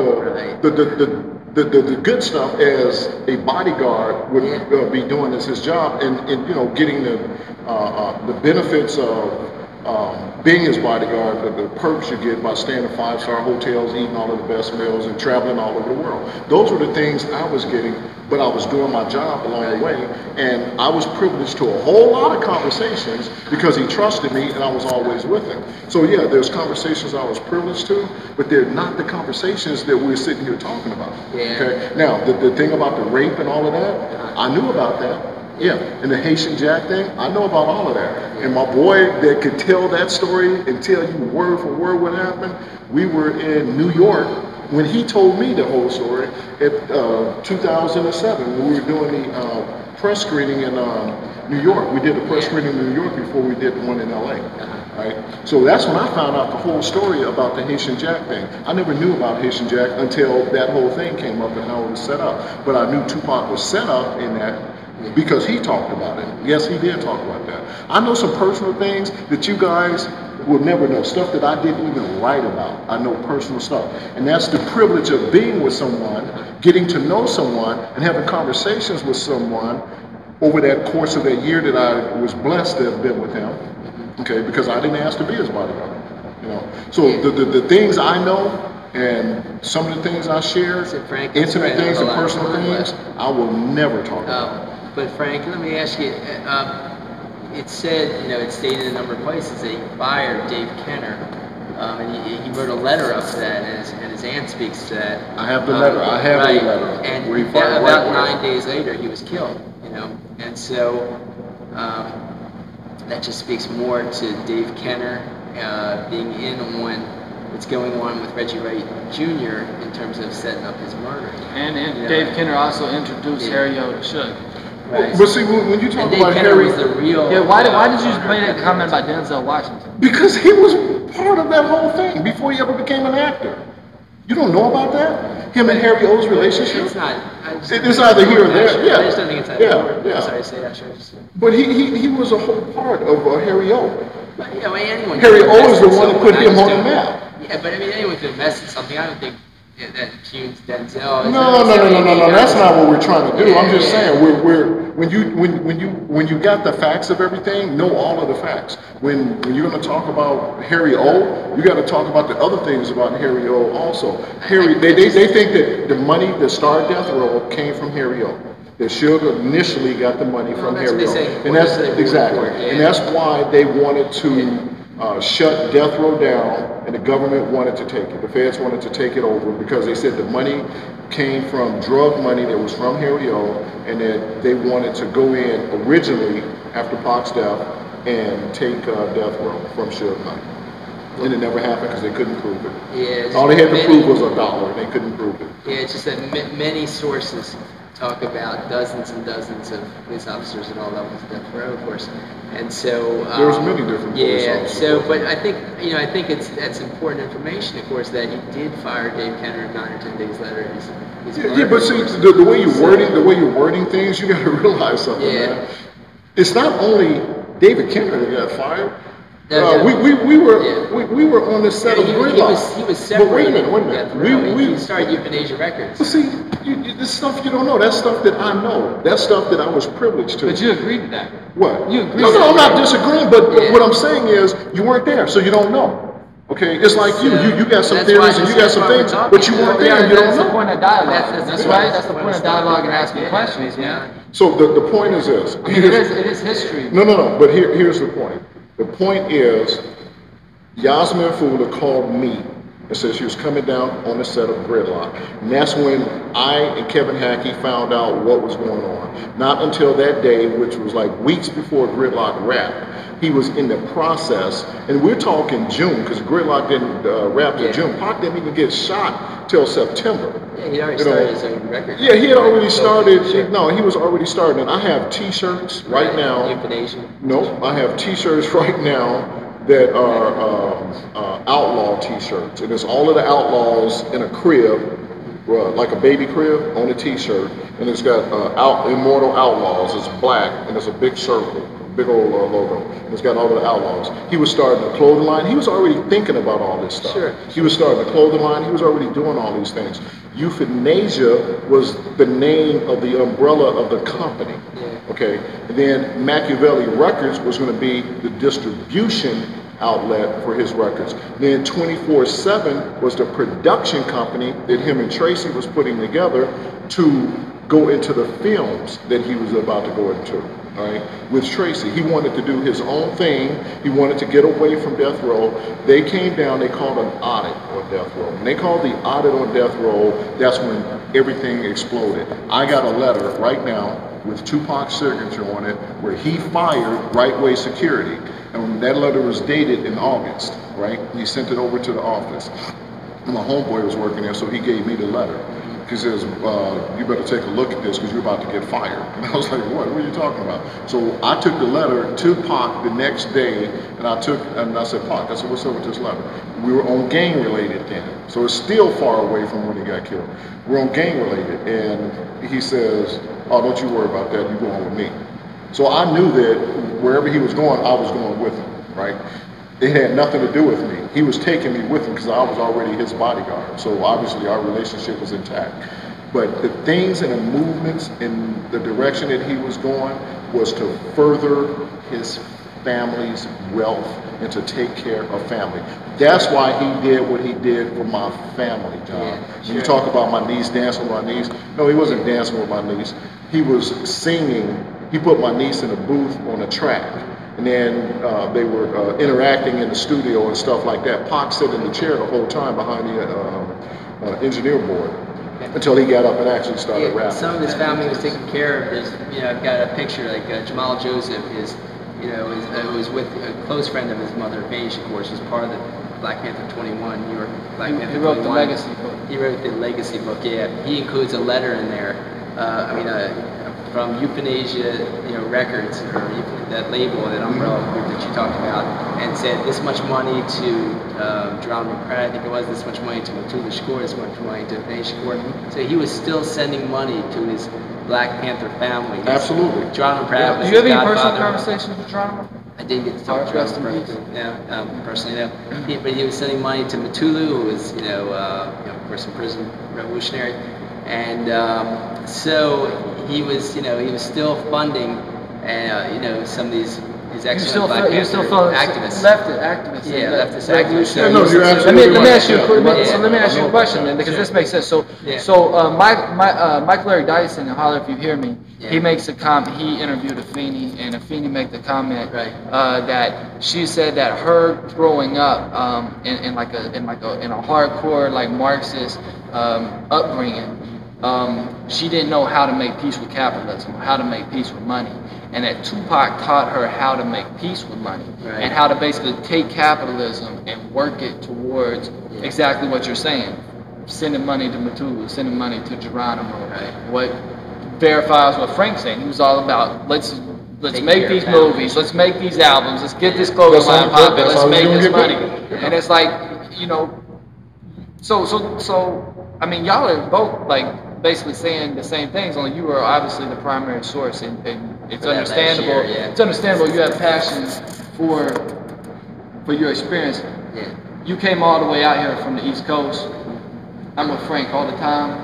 the good stuff as a bodyguard would be doing as his job, and you know, getting the benefits of being his bodyguard, the perks you get by staying in 5-star hotels, eating all of the best meals, and traveling all over the world. Those were the things I was getting, but I was doing my job along the way, and I was privileged to a whole lot of conversations because he trusted me and I was always with him. So yeah, there's conversations I was privileged to, but they're not the conversations that we're sitting here talking about. Okay. Now, the thing about the rape and all of that, I knew about that. Yeah, and the Haitian Jack thing, I know about all of that. And my boy that could tell that story and tell you word for word what happened, we were in New York when he told me the whole story at 2007 when we were doing the press screening in New York. We did the press screening in New York before we did the one in LA. Right? So that's when I found out the whole story about the Haitian Jack thing. I never knew about Haitian Jack until that whole thing came up and how it was set up. But I knew Tupac was set up in that because he talked about it. Yes, he did talk about that. I know some personal things that you guys will never know, stuff that I didn't even write about. I know personal stuff. And that's the privilege of being with someone, getting to know someone, and having conversations with someone over that course of that year that I was blessed to have been with him. Okay, because I didn't ask to be his bodyguard, you know. So the things I know and some of the things I share, intimate things and personal things, I will never talk about. But Frank, let me ask you, it said, you know, it stated a number of places that he fired Dave Kenner, and he wrote a letter up to that, and his aunt speaks to that. I have the letter. I have the letter. And about 9 days later, he was killed, you know, and so that just speaks more to Dave Kenner being in on what's going on with Reggie Wright Jr. in terms of setting up his murder. And you know, Dave Kenner also introduced Harry O to Suge. Right. But see, when you talk about Harry, was the real. Yeah, why did you make that comment about Denzel Washington? Because he was part of that whole thing before he ever became an actor. You don't know about that? Him and Harry O's relationship? It's not. It's either here or there. Yeah. I just don't think it's that. Yeah. Sorry to say that. But he was a whole part of Harry O. But, you know, anyone. Harry O is the one that put him on the map. Yeah, but I mean, anyone could invest in something. I don't think that impugns Denzel. No. That's not what we're trying to do. I'm just saying when you got the facts of everything, know all of the facts. When you're going to talk about Harry O, you got to talk about the other things about Harry O also. They think that the money that started Death Row came from Harry O. That Suge initially got the money from Harry O, and that's exactly, and that's why they wanted to shut Death Row down, and the government wanted to take it. The feds wanted to take it over because they said the money came from drug money that was from Harry O, and that they wanted to go in originally after Pac's death and take Death Row from Suge Knight. And it never happened because they couldn't prove it. Yeah, all they had to prove was $1. They couldn't prove it. Yeah, it's just that many sources talk about dozens and dozens of police officers at all levels of Death Row, of course, and so there's many different police officers. So, but I think that's important information, of course, that he did fire Dave Kenner 9 or 10 days later. But see, the way you're wording things, you got to realize something. Yeah. Man. It's not only David Kenner that got fired. We were on the set of Gridlock. He was separated. Wait a minute. We started Euthanasia Records. Well, see, this stuff you don't know. That's stuff that I know. That's stuff that I was privileged to. But you agreed to that. What? You agreed. No, I'm not disagreeing. But what I'm saying is, you weren't there, so you don't know. Okay, it's like you got some theories and you got some things, but you weren't there and you don't know. That's the point of dialogue. That's right. That's the point of dialogue and asking questions, man. So the point is this. It is history. No. But here's the point. The point is, Yasmin Fula called me and said she was coming down on the set of Gridlock. And that's when I and Kevin Hackey found out what was going on. Not until that day, which was like weeks before Gridlock wrapped. He was in the process, and we're talking June, because Gridlock didn't wrap till June. Pac didn't even get shot till September. Yeah, he already started his own record. Yeah, he had already started. No, he was already started. And I have T-shirts right now. No, I have T-shirts right now that are outlaw T-shirts, and it's all of the outlaws in a crib, like a baby crib on a T-shirt, and it's got Immortal Outlaws. It's black, and it's a big circle. Big old logo. It's got all of the outlaws. He was starting a clothing line. He was already thinking about all this stuff. Sure. He was starting a clothing line. He was already doing all these things. Euthanasia was the name of the umbrella of the company. Yeah. Okay. And then Makaveli Records was going to be the distribution outlet for his records. Then 24/7 was the production company that him and Tracy was putting together to go into the films that he was about to go into. All right, with Tracy, he wanted to do his own thing. He wanted to get away from Death Row. They came down. They called an audit on Death Row. When they called the audit on Death Row, that's when everything exploded. I got a letter right now with Tupac's signature on it, where he fired Right Way Security, and that letter was dated in August. Right, he sent it over to the office. And my homeboy was working there, so he gave me the letter. He says, you better take a look at this because you're about to get fired. And I was like, what are you talking about? So I took the letter to Pac the next day, and I said, Pac, I said, what's up with this letter? We were on gang related then. So it's still far away from when he got killed. We're on gang related. And he says, oh, don't you worry about that. You're going with me. So I knew that wherever he was going, I was going with him, right? It had nothing to do with me. He was taking me with him because I was already his bodyguard. So obviously our relationship was intact. But the things and the movements in the direction that he was going was to further his family's wealth and to take care of family. That's why he did what he did for my family, John. Yeah, sure. You talk about my niece dancing with my niece. No, he wasn't dancing with my niece. He was singing. He put my niece in a booth on a track. And then they were interacting in the studio and stuff like that. Pac sat in the chair the whole time behind the engineer board until he got up and actually started rapping. Some of his family was taken care of. There's, I've got a picture like Jamal Joseph is, was with a close friend of his mother, Watani Shakur. She's part of the Black Panther 21, New York Black Panther 21. He wrote the legacy book. He wrote the legacy book. Yeah, he includes a letter in there. From Euthanasia, Records, or that label, that umbrella group that you talked about, and said this much money to Geronimo Pratt, I think it was, this much money to Mutulu Shakur, this much money to Marin Shakur. So he was still sending money to his Black Panther family. Absolutely. Geronimo Pratt was Do you have his any personal godfather. conversations with Geronimo? I didn't get to talk to him personally, no. But he was sending money to Mutulu, who was, of course, in prison, revolutionary, and so he was still funding, some of these excellent Black Panther activists. Activists. Yeah, leftist activists. Let me ask you a question, man, because this makes sense. So Mike Larry Dyson, and holler if you hear me, he makes a comment. He interviewed Afeni, and Afeni made the comment that she said that her growing up in a hardcore like Marxist upbringing. She didn't know how to make peace with capitalism, how to make peace with money, and that Tupac taught her how to make peace with money and how to basically take capitalism and work it towards exactly what you're saying, sending money to Mutulu, sending money to Geronimo. What verifies what Frank's saying. He was all about let's make these movies, let's make these albums, let's get this clothing line popping, let's make this money, and it's like So I mean, y'all are both like basically saying the same things. Only you are obviously the primary source, and it's understandable. It's understandable you have passion for your experience. Yeah. You came all the way out here from the East Coast. I'm with Frank all the time,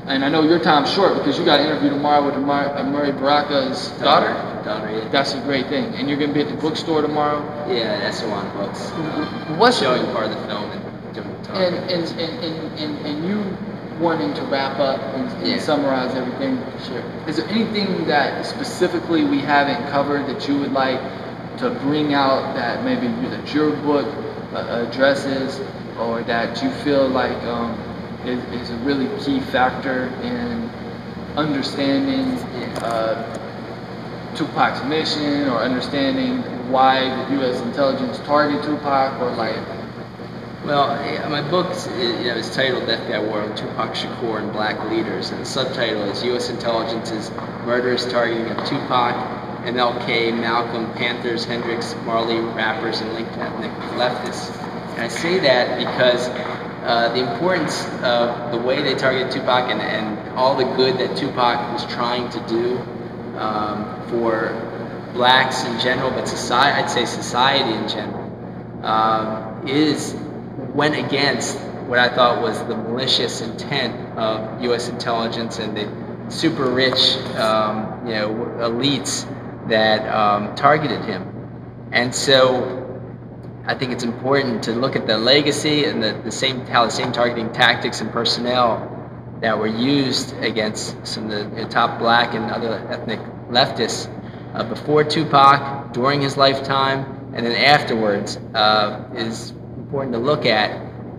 and I know your time's short because you got an interview tomorrow with Murray Baraka's daughter. Yeah. That's a great thing, and you're gonna be at the bookstore tomorrow. Yeah, that's the one. Books. What's showing part of the film and you wanting to wrap up and summarize everything. Sure. Is there anything that specifically we haven't covered that you would like to bring out that maybe that your book addresses, or that you feel like is a really key factor in understanding Tupac's mission, or understanding why the U.S. intelligence targeted Tupac, or like? Well, my book is titled FBI War on Tupac Shakur and Black Leaders, and the subtitle is U.S. Intelligence's Murderous Targeting of Tupac, MLK, Malcolm, Panthers, Hendrix, Marley, rappers, and linked ethnic leftists. And I say that because the importance of the way they targeted Tupac and all the good that Tupac was trying to do for blacks in general, but society, I'd say society in general, went against what I thought was the malicious intent of U.S. intelligence and the super rich, elites that targeted him. And so I think it's important to look at the legacy and how the same targeting tactics and personnel that were used against some of the top black and other ethnic leftists before Tupac, during his lifetime, and then afterwards is important to look at,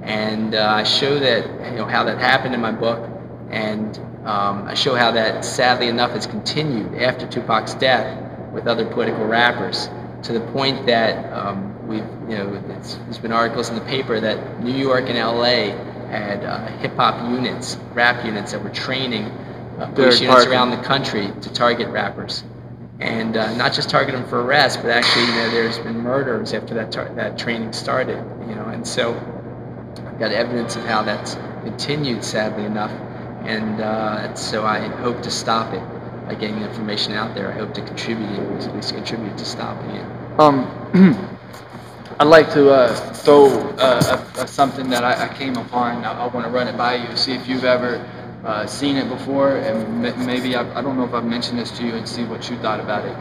and I show that how that happened in my book, and I show how that sadly enough has continued after Tupac's death with other political rappers, to the point that there's been articles in the paper that New York and LA had hip-hop units, rap units that were training police units around the country to target rappers. And not just target them for arrest, but actually, there's been murders after that training started, and so I've got evidence of how that's continued, sadly enough, and so I hope to stop it by getting the information out there. I hope to contribute, at least contribute to stopping it. I'd like to throw something that I came upon. I want to run it by you, see if you've ever seen it before, and maybe I don't know if I've mentioned this to you, and see what you thought about it.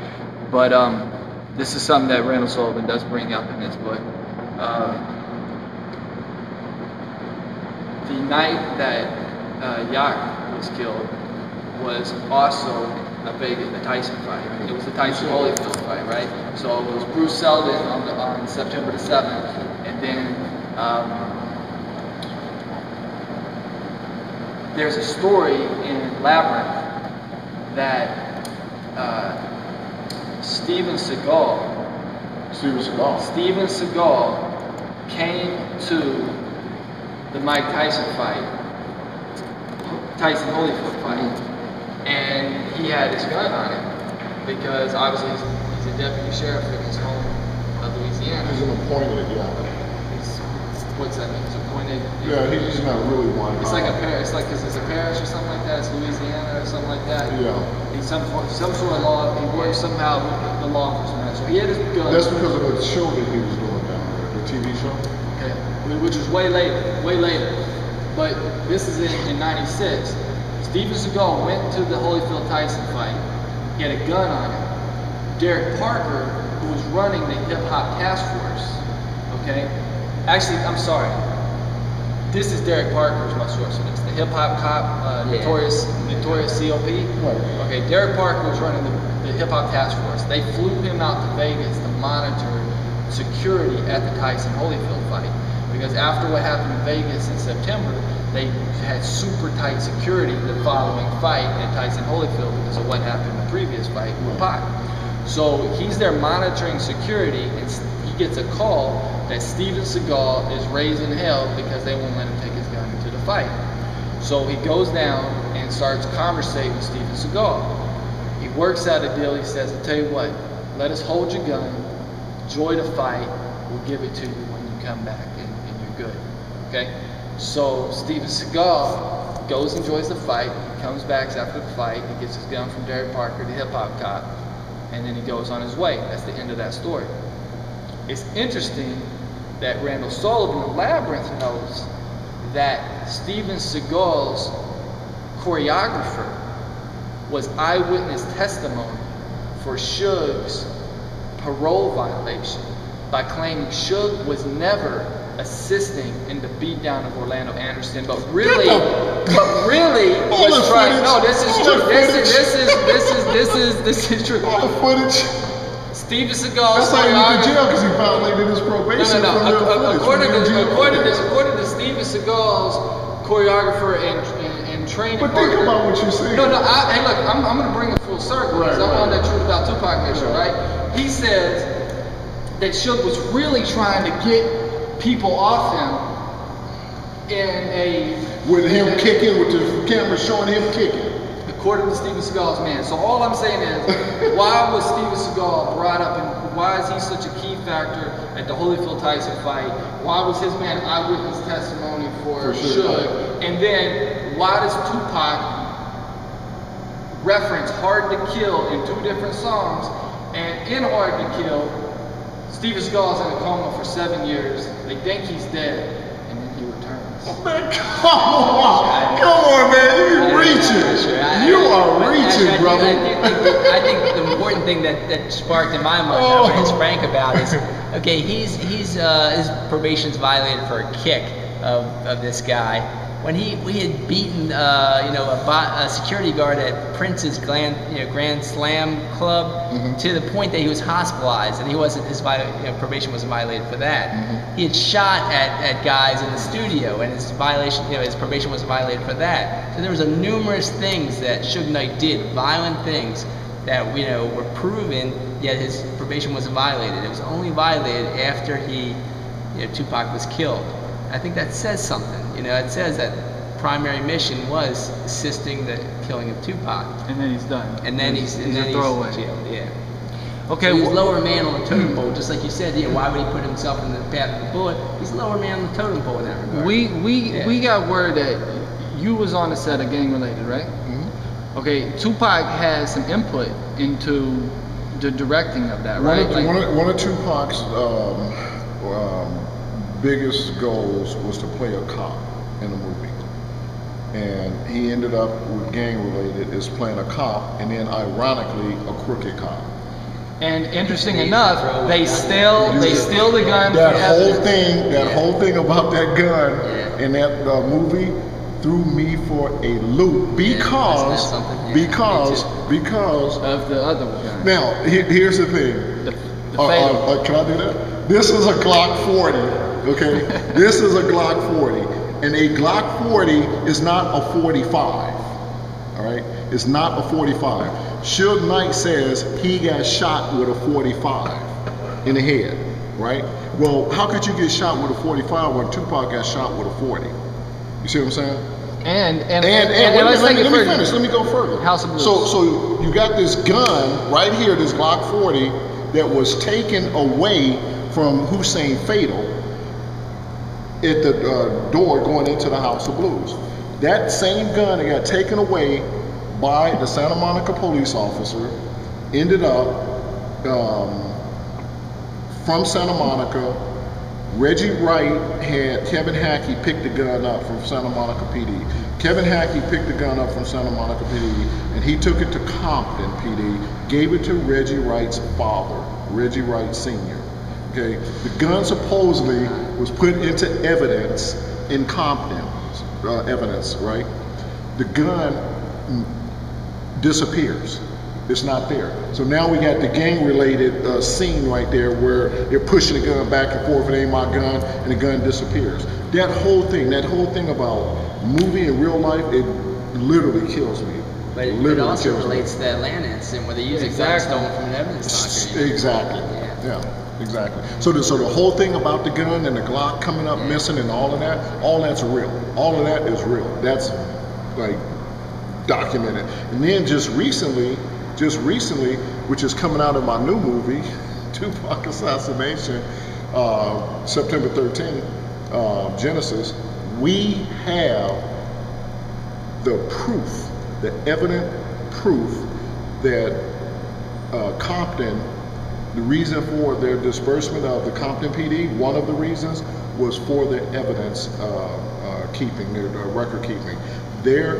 But this is something that Randall Sullivan does bring up in his book. The night that Yak was killed was also a Tyson fight. It was the Tyson Holyfield fight, right? So it was Bruce Seldon on September the 7th, and then there's a story in Labyrinth that Steven Seagal came to the Mike Tyson fight, Tyson Holyfield fight, and he had his gun on him because obviously he's a deputy sheriff in his home of Louisiana. He's an appointed, What's that mean? He's appointed? Yeah, he's not really one. It's like a parish. It's like, because it's a parish or something like that. It's Louisiana or something like that. Yeah. He's some sort of law. He works somehow with the law enforcement. So he had his gun. That's because of the show that he was doing down there, the TV show. Okay. Which is way later. But this is in '96. Steven Seagal went to the Holyfield Tyson fight. He had a gun on him. Derek Parker, who was running the hip hop task force, okay? Actually, I'm sorry. This is Derek Parker, is my source of this. The hip hop cop, notorious COP. Right. Okay, Derek Parker was running the hip hop task force. They flew him out to Vegas to monitor security at the Tyson Holyfield fight. Because after what happened in Vegas in September, they had super tight security the following fight at Tyson Holyfield because of what happened in the previous fight with Pac. So he's there monitoring security, and he gets a call that Steven Seagal is raising hell because they won't let him take his gun into the fight. So he goes down and starts conversating with Steven Seagal. He works out a deal. He says, I'll tell you what, let us hold your gun, enjoy the fight, we'll give it to you when you come back and you're good, okay? So Steven Seagal goes, enjoys the fight, comes back after the fight, he gets his gun from Derek Parker, the hip hop cop, and then he goes on his way. That's the end of that story. It's interesting that Randall Sullivan of Labyrinth knows that Steven Seagal's choreographer was eyewitness testimony for Suge's parole violation by claiming Suge was never assisting in the beatdown of Orlando Anderson, but really was trying. No, this is true. This is true. All the footage. Steven Seagal's That's how he went to jail because he violated his probation. According to Steven Seagal's choreographer and training. But think about what you're saying. No. Hey, look, I'm going to bring it full circle because I'm on that Truth About Tupac mission, right? He says that Suge was really trying to get people off him with him kicking, with the camera showing him kicking. According to Steven Seagal's man. So all I'm saying is, why was Steven Seagal brought up, and why is he such a key factor at the Holyfield Tyson fight? Why was his man eyewitness testimony for Suge? And then why does Tupac reference Hard to Kill in 2 different songs? And in Hard to Kill, Steven Seagal's in a coma for 7 years. They think he's dead, and then he returns. Oh, man, come on, man, you're reaching. You are reaching, brother. I think the important thing that sparked in my mind that I want to ask Frank about is, okay, his probation's violated for a kick of this guy. When we had beaten a security guard at Prince's Grand Slam Club to the point that he was hospitalized, and his probation wasn't violated for that. He had shot at guys in the studio, and his probation wasn't violated for that. So there was numerous things that Suge Knight did, violent things that were proven, yet his probation wasn't violated. It was only violated after Tupac was killed. I think that says something. You know, it says that primary mission was assisting the killing of Tupac. And then he's done. And then he's throwaway. jailed. Yeah. Okay, So he's lower man on the totem pole, just like you said. Yeah, why would he put himself in the path of the bullet? He's lower man on the totem pole in that regard. We got word that you was on the set of Gang Related, right? Mm-hmm. Okay, Tupac has some input into the directing of that, right? One of Tupac's biggest goals was to play a cop in the movie. And he ended up with Gang Related as playing a cop, and then ironically a crooked cop. And interesting enough, they steal the gun. That whole thing about that gun in that movie threw me for a loop because Of the other gun. Now here's the thing. The fatal. Can I do that? This is a Glock 40. Okay, this is a Glock 40, and a Glock 40 is not a 45. All right, it's not a 45. Suge Knight says he got shot with a 45 in the head, right? Well, how could you get shot with a 45 when Tupac got shot with a 40? You see what I'm saying? And let me finish. Let me go further. House of Blues. So you got this gun right here, this Glock 40, that was taken away from Hussein Fatal at the door going into the House of Blues. That same gun that got taken away by the Santa Monica police officer ended up from Santa Monica. Reggie Wright had Kevin Hackey pick the gun up from Santa Monica PD. Kevin Hackey picked the gun up from Santa Monica PD, and he took it to Compton PD, gave it to Reggie Wright's father, Reggie Wright Sr. Okay, the gun supposedly was put into evidence in Compton, evidence, right? The gun disappears. It's not there. So now we got the gang-related scene right there where they're pushing the gun back and forth, it ain't my gun, and the gun disappears. That whole thing about movie and real life, it literally kills me. But it also relates to the Atlanta incident where they use a gun stolen from an evidence locker. Exactly. Yeah, exactly. So the whole thing about the gun and the Glock coming up missing and all that's real. All of that is real. That's like documented. And then just recently, which is coming out of my new movie, Tupac Assassination, September 13th, Genesis, we have the proof, the evident proof that Compton, the reason for their disbursement of the Compton PD, one of the reasons was for the evidence keeping, their record keeping. Their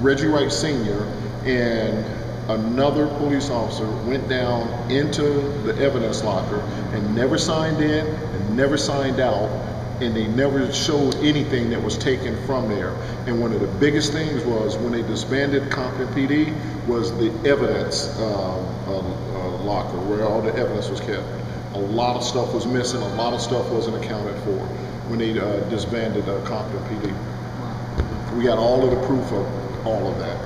Reggie Wright Sr. and another police officer went down into the evidence locker and never signed in and never signed out, and they never showed anything that was taken from there. And one of the biggest things was when they disbanded Compton PD was the evidence locker where all the evidence was kept. A lot of stuff was missing, a lot of stuff wasn't accounted for when they disbanded Compton PD. We got all of the proof of all of that.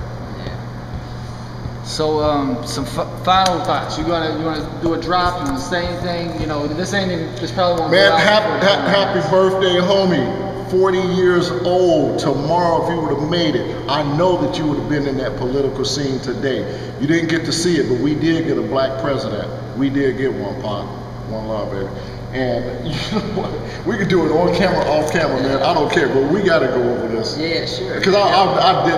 So some final thoughts. You wanna do a drop? You wanna say anything? You know, this probably won't. Man, happy birthday, homie. 40 years old tomorrow. If you would have made it, I know that you would have been in that political scene today. You didn't get to see it, but we did get a black president. We did get one, Pac. One love, baby. And you know what? We could do it on camera, off camera, man. I don't care, but we got to go over this. Yeah, sure. Because it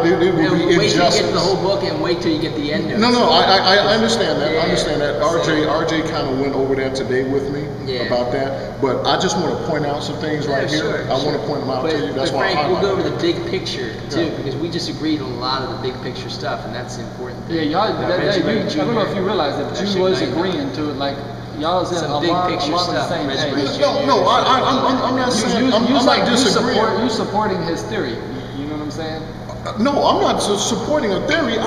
would be injustice. Wait till you get to the whole book and wait till you get the end notes. No, I understand that. I understand that. RJ kind of went over that today with me about that. But I just want to point out some things right here. I want to point them out to you. That's why Frank, we'll go over the big picture too, because we disagreed on a lot of the big picture stuff, and that's the important thing. Yeah, y'all. I don't know if you realize that, but you was agreeing to it, like. Y'all was in some big picture stuff. No, I'm not saying. I'm not disagreeing. You supporting his theory. You know what I'm saying? No, I'm not supporting a theory.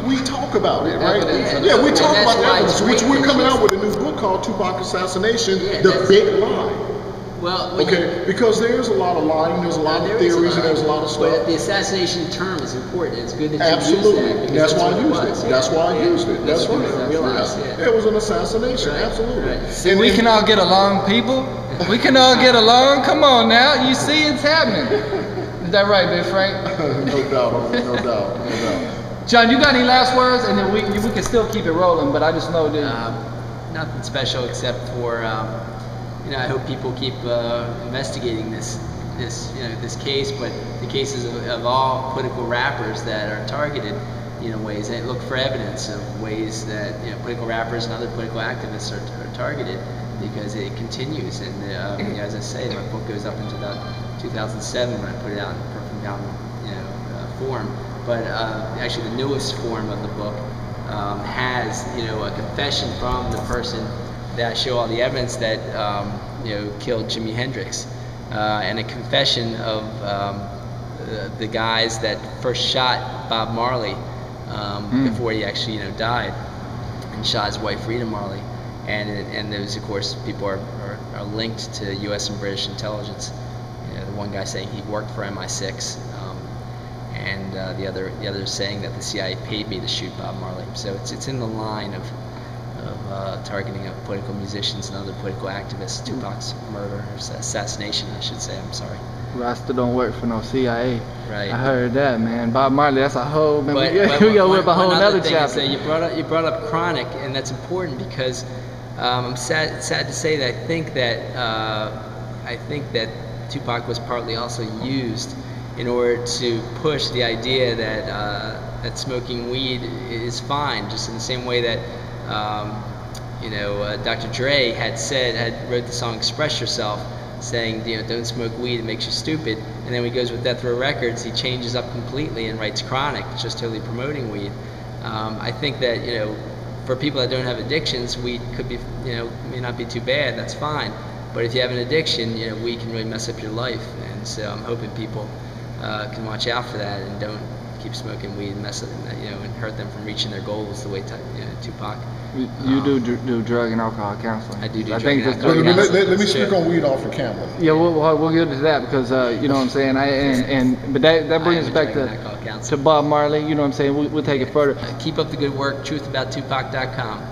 We talk about it, right? Yeah, we talk about evidence, which we're coming out with a new book called Tupac Assassination, The Big Lie. Well, because there's a lot of lying, there's a lot of theories, and there's a lot of stuff. But the assassination term is important. It's good that you use that. That's why I used it. That's why I used it. That's right. It was an assassination. Absolutely. See, we can all get along, people. We can all get along. Come on now. You see it's happening. Is that right, Big Frank? No doubt, no doubt, no doubt. John, you got any last words? And then we can still keep it rolling, but I just know that... Nothing special except for, you know, I hope people keep investigating this case, but the cases of all political rappers that are targeted, you know, ways, and look for evidence of ways that, you know, political rappers and other political activists are targeted, because it continues. And you know, as I say, my book goes up into about 2007 when I put it out in perfect bound, you know, form. But actually, the newest form of the book has, you know, a confession from the person that show all the evidence that you know, killed Jimi Hendrix, and a confession of the guys that first shot Bob Marley before he actually, you know, died, and shot his wife Rita Marley. And those, of course, people are linked to U.S. and British intelligence. You know, the one guy saying he worked for MI6, and the other saying that the CIA paid me to shoot Bob Marley. So it's in the line of targeting of political musicians and other political activists. Tupac's murder, or assassination, I should say. I'm sorry. Rasta don't work for no CIA. Right. I heard that, man. Bob Marley, that's a whole... Man, but we gotta whip a whole other thing chapter. Is that you brought up Chronic, and that's important because I'm sad to say that I think that Tupac was partly also used in order to push the idea that smoking weed is fine, just in the same way that you know, Dr. Dre wrote the song "Express Yourself," saying, you know, don't smoke weed, it makes you stupid. And then when he goes with Death Row Records, he changes up completely and writes Chronic, just totally promoting weed. I think that, you know, for people that don't have addictions, weed could be, you know, may not be too bad, that's fine. But if you have an addiction, you know, weed can really mess up your life. And so I'm hoping people can watch out for that and don't keep smoking weed and mess up, you know, and hurt them from reaching their goals the way Tupac. You do drug and alcohol counseling. I do I drug think and that's alcohol counseling. Let me speak on weed off the camera. Yeah, we'll get into that because you know what I'm saying. But that brings us back to Bob Marley. You know what I'm saying. We'll take it further. Keep up the good work. Truthabouttupac.com.